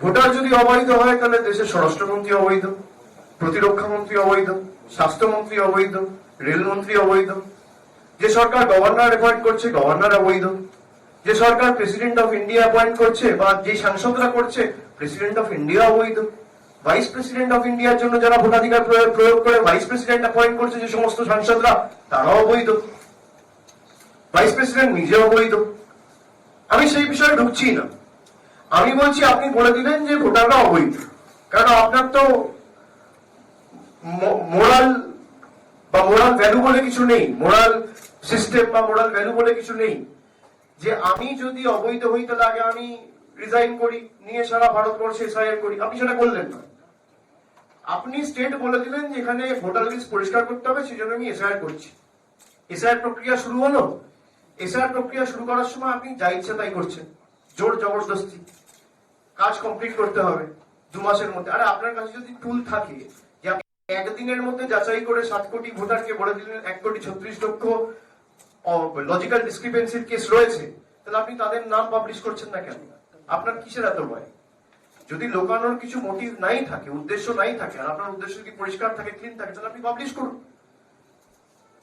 Speaker 2: ভোটার যদি অবৈধ হয় তাহলে দেশের স্বরাষ্ট্রমন্ত্রী অবৈধ, প্রতিরক্ষা মন্ত্রী অবৈধ, স্বাস্থ্যমন্ত্রী অবৈধ, রেলমন্ত্রী অবৈধ, যে সরকার গভর্নর অ্যাপয়েন্ট করছে গভর্নর অবৈধ, যে সরকার প্রেসিডেন্ট অফ ইন্ডিয়া অ্যাপয়েন্ট করছে বা যে সাংসদরা করছে প্রেসিডেন্ট অফ ইন্ডিয়া অবৈধ, ভাইস প্রেসিডেন্ট অফ ইন্ডিয়ার জন্য যারা ভোটাধিকার প্রয়োগ করে ভাইস প্রেসিডেন্ট অ্যাপয়েন্ট করছে যে সমস্ত সাংসদরা, তারাও অবৈধ, ভাইস প্রেসিডেন্ট নিজে অবৈধ। আমি সেই বিষয়ে ঢুকছি না, আমি বলছি আপনি বলে দিলেন যে ভোটাররা অবৈধ, কারণ আপনার তো মোরাল বা মোরাল ভ্যালু বলে কিছু নেই, মোরাল সিস্টেম বা মোরাল ভ্যালু বলে কিছু নেই যে আমি যদি অবৈধ হই তাহলে আগে আমি রিজাইন করি, নিয়ে সারা ভারতবর্ষে এসআইআর করি। আপনি সেটা করলেন না, আপনি স্টেট বলে দিলেন যে এখানে ভোটার লিস্ট পরিষ্কার করতে হবে, সেই জন্য আমি এসআইআর করছি। এসআইআর প্রক্রিয়া শুরু হলো, এসআইআর প্রক্রিয়া শুরু করার সময় আপনি যা ইচ্ছা তাই করছেন, জোর জবরদস্তি কাজ কমপ্লিট করতে হবে 2 মাসের মধ্যে। আরে আপনার কাছে যদি টুল থাকে যে আপনি একদিনের মধ্যে যাচাই করে 7 কোটি ভোটারকে বলে দিলেন 1,36,00,000 লজিক্যাল ডিসক্রিপেন্সির কেস রয়েছে, তাহলে আপনি তাদের নাম পাবলিশ করছেন না কেন? আপনার কিসের এত ভয়? যদি লোকানোর কিছু মোটিভ নাই থাকে, উদ্দেশ্য নাই থাকে, আর আপনার উদ্দেশ্য যদি পরিষ্কার থাকে, ক্লিন থাকে, তাহলে আপনি পাবলিশ করুন।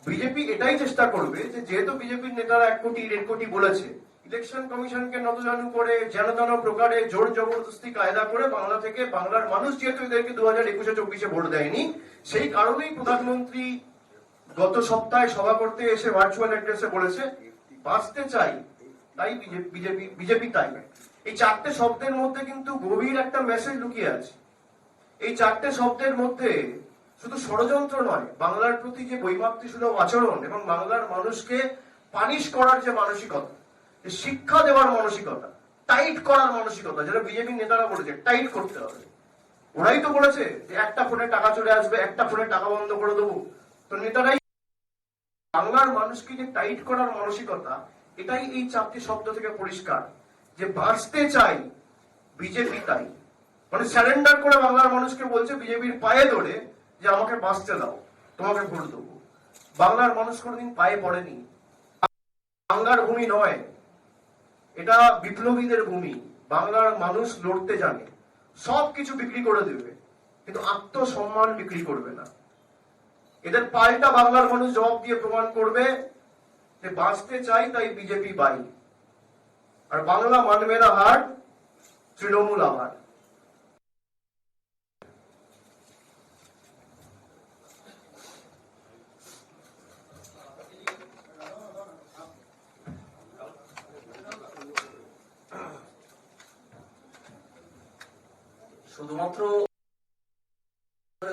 Speaker 2: বিজেপি এটাই চেষ্টা করবে যে যেহেতু বিজেপির নেতারা 1 কোটি 1.5 কোটি বলেছে, ইলেকশন কমিশনকে নতজানু করে যেন তেন প্রকারে জোর জবরদস্তি কায়দা করে বাংলা থেকে, বাংলার মানুষ যেহেতু এদেরকে 2021-24 ভোট দেয়নি, সেই কারণেই প্রধানমন্ত্রী গত সপ্তাহে সভা করতে এসে ভার্চুয়াল অ্যাড্রেসে বলেছে বাঁচতে চাই, তাই বিজেপি তাই। এই 4টে শব্দের মধ্যে কিন্তু গভীর একটা মেসেজ লুকিয়ে আছে। এই 4টে শব্দের মধ্যে শুধু ষড়যন্ত্র নয়, বাংলার প্রতি যে বৈমাতৃসুলভ আচরণ এবং বাংলার মানুষকে পানিশ করার যে মানসিকতা, যে শিক্ষা দেওয়ার মানসিকতা, টাইট করার মানসিকতা, যেটা বিজেপি নেতারা বলেছে টাইট করতে হবে। ওরাই তো বলেছে যে একটা ফোনে টাকা চলে আসবে, একটা ফোনে টাকা বন্ধ করে দেবো। তো নেতারাই বাংলার মানুষকে যে টাইট করার মানসিকতা, এটাই এই 4টি শব্দ থেকে পরিষ্কার যে বাঁচতে চাই বিজেপি তাই, মানে স্যারেন্ডার করে বাংলার মানুষকে বলছে বিজেপির পায়ে ধরে যে আমাকে বাঁচতে দাও, তোমাকে ভোট দেবো। বাংলার মানুষ কোনোদিন পায়ে পড়েনি, বাংলার ভূমি নয়, এটা বিপ্লবীদের ভূমি। বাংলার মানুষ লড়তে জানে, সবকিছু বিক্রি করে দেবে, কিন্তু আত্মসম্মান বিক্রি করবে না। এদের পাল্টা বাংলার মানুষ জবাব দিয়ে প্রমাণ করবে যে বাঁচতে চাই তাই বিজেপি বাই, আর বাংলা মানবে না হার, তৃণমূল আবার।
Speaker 4: শুধুমাত্র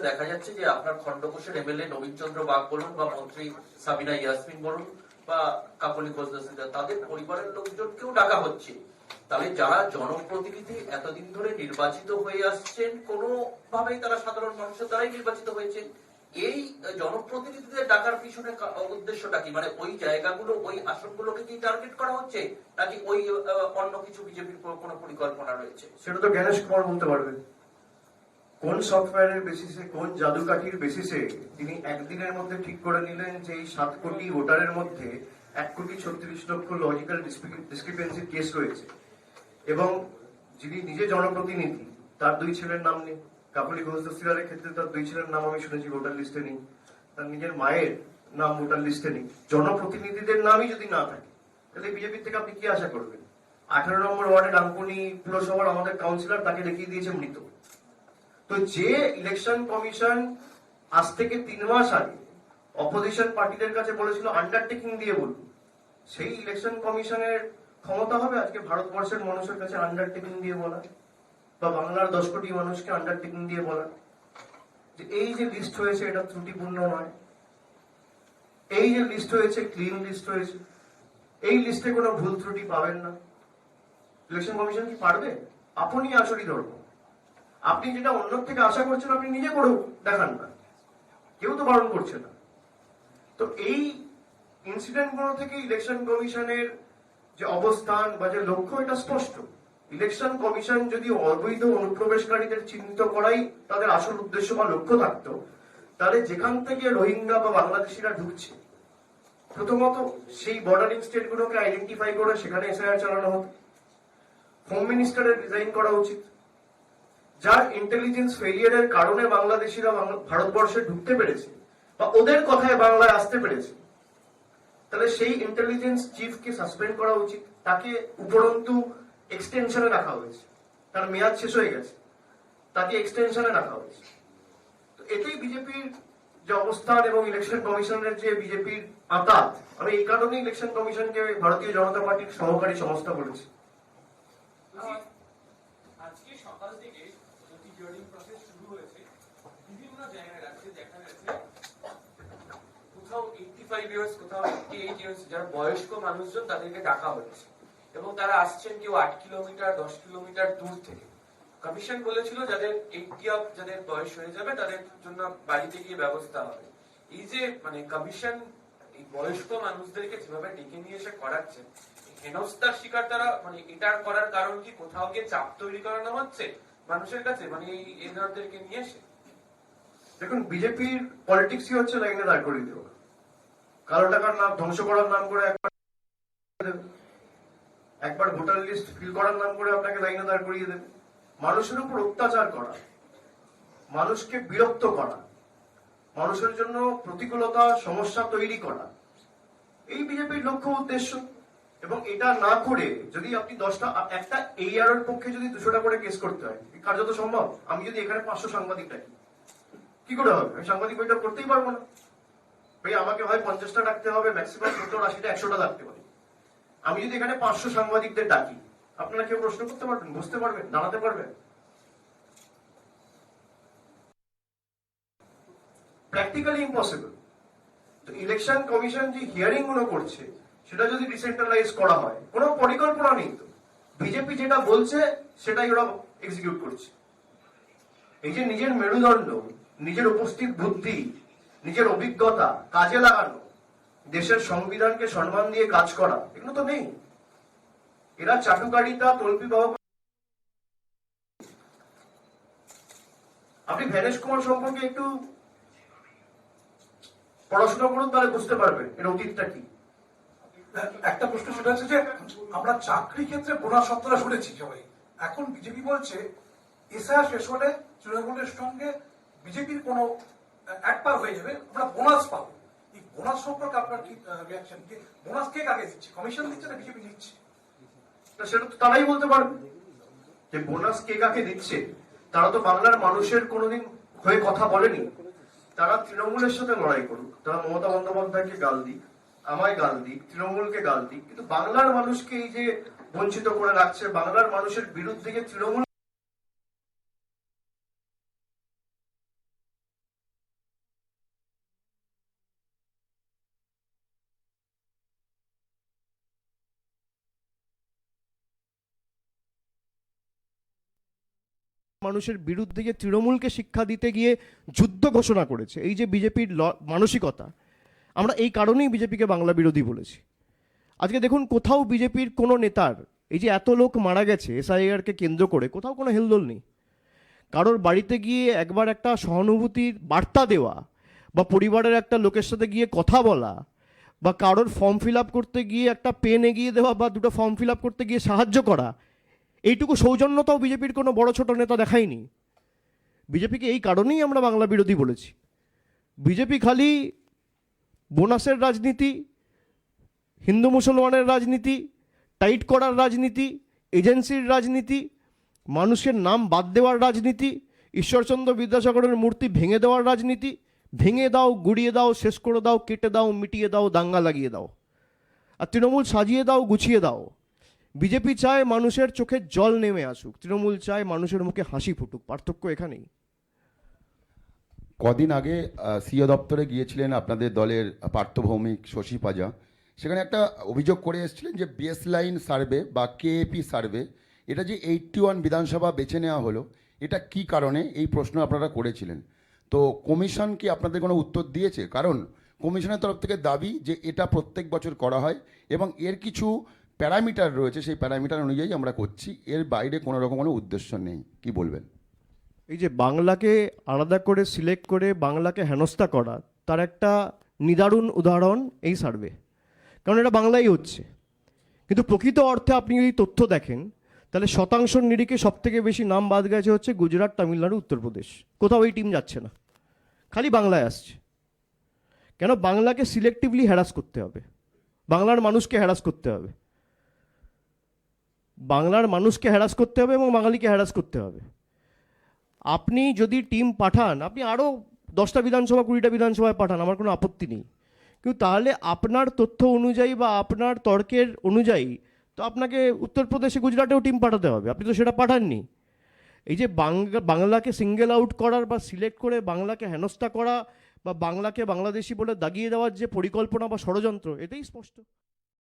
Speaker 4: দেখা যাচ্ছে যে আপনার খন্ডকোষের এমএলএ নবীন চন্দ্র বাগ বলুন বা মন্ত্রী সাবিনা ইয়াসমিন বলুন বা কাকলি ঘোষ, তাদের পরিবারের লোকজনকেও ডাকা হচ্ছে। তাহলে যারা জনপ্রতিনিধি এতদিন ধরে নির্বাচিত হয়ে আসছেন, কোনো ভাবেই তারা সাধারণ মানুষের দ্বারাই নির্বাচিত হয়েছেন, এই জনপ্রতিনিধিদের ডাকার পিছনে উদ্দেশ্যটা কি? মানে ওই জায়গাগুলো, ওই আসনগুলোকে কি টার্গেট করা হচ্ছে, নাকি ওই অন্য কিছু বিজেপির কোনো পরিকল্পনা রয়েছে?
Speaker 2: সেটা তো জ্ঞানেশ কুমার বলতে পারবেন। কোন সফটওয়্যারের বেসিসে, কোন জাদুকাঠির বেসিসে তিনি একদিনের মধ্যে ঠিক করে নিলেন যে এই 7 কোটি ভোটারের মধ্যে 1,36,00,000 লজিক্যাল ডিসক্রিপেন্সির কেস রয়েছে, এবং যিনি নিজে জনপ্রতিনিধি তার 2 ছেলের নাম নেই। কাকলি ঘোষ দস্তিদারের ক্ষেত্রে তার 2 ছেলের নাম আমি শুনেছি ভোটার লিস্টে নেই, তার নিজের মায়ের নাম ভোটার লিস্টে নেই। জনপ্রতিনিধিদের নামই যদি না থাকে, তাহলে বিজেপি থেকে আপনি কি আশা করবেন? 18 নম্বর ওয়ার্ডে ডানকুনি পুরসভার আমাদের কাউন্সিলর, তাকে দেখিয়ে দিয়েছে মৃত। তো যে ইলেকশন কমিশন আজ থেকে 3 মাস আগে অপোজিশন পার্টিদের কাছে বলেছিল আন্ডারটেকিং দিয়ে বলুন, সেই ইলেকশন কমিশনের ক্ষমতা হবে আজকে ভারতবর্ষের মানুষের কাছে আন্ডারটেকিং দিয়ে বলা, বা বাংলার 10 কোটি মানুষকে আন্ডারটেকিং দিয়ে বলা যে এই যে লিস্ট হয়েছে এটা ত্রুটিপূর্ণ নয়, এই যে লিস্ট হয়েছে ক্লিন লিস্ট হয়েছে, এই লিস্টে কোনো ভুল ত্রুটি পাবেন না। ইলেকশন কমিশন কি পারবে? আপনি আসরি ধর্ম, আপনি যেটা অন্য থেকে আশা করছেন আপনি নিজে করে দেখান না, কেউ তো বারণ করছে না। তো এই ইনসিডেন্ট গুলো থেকে ইলেকশন কমিশনের যে অবস্থান বা যে লক্ষ্য, এটা স্পষ্ট ইলেকশন কমিশন যদি অবৈধ অনুপ্রবেশকারীদের চিহ্নিত করাই তাদের আসল উদ্দেশ্য বা লক্ষ্য থাকতো, তাহলে যেখান থেকে রোহিঙ্গা বা বাংলাদেশিরা ঢুকছে, প্রথমত সেই বর্ডারিং স্টেটগুলোকে আইডেন্টিফাই করে সেখানে এসআইআর চালানো হতো। হোম মিনিস্টারের রিজাইন করা উচিত। যার ইন্টেলিজেন্স ফেলিয়ারের কারণে বাংলাদেশিরা ভারতবর্ষে ঢুকতে পেরেছে বা ওদের কথায় বাংলায় আসতে পেরেছে, তাহলে সেই ইন্টেলিজেন্স চিফকে সাসপেন্ড করা উচিত। তাকে উপরন্তু এক্সটেনশনে রাখা হয়েছে, তার মেয়াদ শেষ হয়ে গেছে, তাকে এক্সটেনশনে রাখা হয়েছে। তো এটাই বিজেপির যে অবস্থান এবং ইলেকশন কমিশনের যে বিজেপির আতাত, আমি এই কারণে ইলেকশন কমিশনকে ভারতীয় জনতা পার্টির সহকারী সংস্থা বলেছি।
Speaker 5: আজকে সকাল থেকে যেটি হিয়ারিং প্রসেস শুরু হয়েছে, বিভিন্ন জায়গায় রাজ্যে দেখা গেছে কোথাও 85 ইয়ার্স, কোথাও 88 ইয়ার্স যারা বয়স্ক মানুষজন তাদেরকে ডাকা হচ্ছে এবং তারা আসছেন কেউ 8 কিলোমিটার 10 কিলোমিটার দূর থেকে। কমিশন বলেছিল যাদের 80 আপ যাদের বয়স হয়ে যাবে তাদের জন্য বাড়িতে গিয়ে ব্যবস্থা হবে। এই যে মানে কমিশন এই বয়স্ক মানুষদেরকে যেভাবে ডেকে নিয়ে এসে করাচ্ছেন, হেনস্থার শিকার তারা, মানে এটার করার কারণ কি কোথাও গিয়ে চাপ তৈরি করানো হচ্ছে মানুষের কাছে, মানে এই ধরনেরকে নিয়ে এসে?
Speaker 2: দেখুন, বিজেপির পলিটিক্সই হচ্ছে লাইনে দাঁড় করিয়ে দেওয়া। কালো টাকার নাম ধ্বংস করার নাম করে একবার ভোটার লিস্ট ফিল করার নাম করে আপনাকে লাইনে দাঁড় করিয়ে দেবে। মানুষের উপর অত্যাচার করা, মানুষকে বিরক্ত করা, মানুষের জন্য প্রতিকূলতা সমস্যা তৈরি করা, এই বিজেপির লক্ষ্য উদ্দেশ্য। এবং এটা না করে যদি আপনি একটা AR এর পক্ষে যদি 200টা করে কেস করতে হয়, কার্যত সম্ভব? আমি যদি এখানে 500 সাংবাদিক ডাকি, কি করে হবে? আমি সাংবাদিক বইটা করতেই পারবো না ভাই। আমাকে হয় 50টা ডাকতে হবে, ম্যাক্সিমাম 70, 80টা, 100টা ডাকতে পারি। আমি যদি এখানে 500 সাংবাদিকদের ডাকি, আপনারা কেউ প্রশ্ন করতে পারবেন, বুঝতে পারবেন, দাঁড়াতে পারবেন? Practically impossible. তো ইলেকশন কমিশন যে হিয়ারিং গুলো করছে সেটা যদি ডিসেন্ট্রালাইজ করা হয়, কোনো পরিকল্পনা নেই তো। বিজেপি যেটা বলছে সেটাই ওরা এক্সিকিউট করছে। এই যে নিজের মেরুদণ্ড, নিজের উপস্থিত বুদ্ধি, নিজের অভিজ্ঞতা কাজে লাগানো, দেশের সংবিধানকে সম্মান দিয়ে কাজ করা, এগুলো তো নেই। এরা চাটুকারিতা তল্পিবাহ। আপনি ভ্যানেশ কুমার সম্পর্কে একটু পড়াশোনা করুন, তাহলে বুঝতে পারবেন এর অতীতটা কি।
Speaker 6: একটা প্রশ্ন সেটা হচ্ছে যে আমরা চাকরি ক্ষেত্রে বোনাস শব্দটা শুনেছি সবাই, এখন বিজেপি বলছে এসআইআর শেষ হলে তৃণমূলের সঙ্গে বিজেপির কোনো একবার হয়ে যাবে, আমরা বোনাস পাবো। এই বোনাস সম্পর্কে আপনার কি রিয়াকশন? বোনাস কে কাকে দিচ্ছে? কমিশন দিচ্ছে না বিজেপি দিচ্ছে?
Speaker 2: সেটা তো তারাই বলতে পারবে যে বোনাস কে কাকে দিচ্ছে। তারা তো বাংলার মানুষের কোনোদিন হয়ে কথা বলেনি। তারা তৃণমূলের সাথে লড়াই করুক, তারা মমতা বন্দ্যোপাধ্যায়কে গাল দিক, আমায় গাল দিক, তৃণমূলকে গাল দিক, কিন্তু বাংলার মানুষকে এই যে বঞ্চিত করে রাখছে, বাংলার মানুষের বিরুদ্ধে যে তৃণমূল
Speaker 3: মানুষের বিরুদ্ধে গিয়ে তৃণমূলকে শিক্ষা দিতে গিয়ে যুদ্ধ ঘোষণা করেছে, এই যে বিজেপির মানসিকতা, আমরা এই কারণেই বিজেপিকে বাংলা বিরোধী বলেছি। আজকে দেখুন, কোথাও বিজেপির কোনো নেতার, এই যে এত লোক মারা গেছে এসআইআরকে কেন্দ্র করে, কোথাও কোনো হেলদোল নেই। কারোর বাড়িতে গিয়ে একবার একটা সহানুভূতির বার্তা দেওয়া, বা পরিবারের একটা লোকের সাথে গিয়ে কথা বলা, বা কারোর ফর্ম ফিল আপ করতে গিয়ে একটা পেন এগিয়ে দেওয়া বা দুটো ফর্ম ফিল আপ করতে গিয়ে সাহায্য করা, এইটুকু সৌজন্যতাও বিজেপির কোনো বড় ছোট নেতা দেখায়নি। বিজেপিকে এই কারণেই আমরা বাংলা বিরোধী বলেছি। বিজেপি খালি বোনাসের রাজনীতি, হিন্দু মুসলমানের রাজনীতি, টাইট করার রাজনীতি, এজেন্সির রাজনীতি, মানুষের নাম বাদ দেওয়ার রাজনীতি, ঈশ্বরচন্দ্র বিদ্যাসাগরের মূর্তি ভেঙে দেওয়ার রাজনীতি, ভেঙে দাও, গুড়িয়ে দাও, শেষ করে দাও, কেটে দাও, মিটিয়ে দাও, দাঙ্গা লাগিয়ে দাও, আর তৃণমূল সাজিয়ে দাও, গুছিয়ে দাও। বিজেপি চায় মানুষের চোখে জল নেমে আসুক, তৃণমূল চায় মানুষের মুখে হাসি ফুটুক। পার্থক্য এখানেই।
Speaker 7: কদিন আগে সিও দপ্তরে গিয়েছিলেন আপনাদের দলের পার্থ ভৌমিক, শশী পাজা। সেখানে একটা অভিযোগ করে এসেছিলেন যে বেস লাইন সার্ভে বা কেএপি সার্ভে, এটা যে 81 বিধানসভা বেছে নেওয়া হলো, এটা কি কারণে, এই প্রশ্ন আপনারা করেছিলেন। তো কমিশন কি আপনাদের কোনো উত্তর দিয়েছে? কারণ কমিশনের তরফ থেকে দাবি যে এটা প্রত্যেক বছর করা হয় এবং এর কিছু প্যারামিটার রয়েছে, সেই প্যারামিটার অনুযায়ী আমরা করছি, এর বাইরে কোনো রকম কোনো উদ্দেশ্য নেই। কি বলবেন?
Speaker 3: এই যে বাংলাকে আলাদা করে সিলেক্ট করে বাংলাকে হেনস্থা করা, তার একটা নিদারুণ উদাহরণ এই সার্ভে। কারণ এটা বাংলাই হচ্ছে, কিন্তু প্রকৃত অর্থে আপনি যদি তথ্য দেখেন তাহলে শতাংশের নিরিখে সবথেকে বেশি নাম বাদ গেছে হচ্ছে গুজরাট, তামিলনাড়ু, উত্তরপ্রদেশ। কোথাও এই টিম যাচ্ছে না, খালি বাংলায় আসছে। কেন? বাংলাকে সিলেক্টিভলি হ্যারাস করতে হবে, বাংলার মানুষকে হ্যারাস করতে হবে, বাংলার মানুষকে হ্যারাস করতে হবে এবং বাঙালিকে হ্যারাস করতে হবে। আপনি যদি টিম পাঠান, আপনি আরও 10টা বিধানসভা 20টা বিধানসভায় পাঠান, আমার কোনো আপত্তি নেই, কিন্তু তাহলে আপনার তথ্য অনুযায়ী বা আপনার তর্কের অনুযায়ী তো আপনাকে উত্তরপ্রদেশে, গুজরাটেও টিম পাঠাতে হবে। আপনি তো সেটা পাঠাননি। এই যে বাংলাকে সিঙ্গেল আউট করার বা সিলেক্ট করে বাংলাকে হেনস্থা করা বা বাংলাকে বাংলাদেশি বলে দাগিয়ে দেওয়ার যে পরিকল্পনা বা ষড়যন্ত্র, এটাই স্পষ্ট।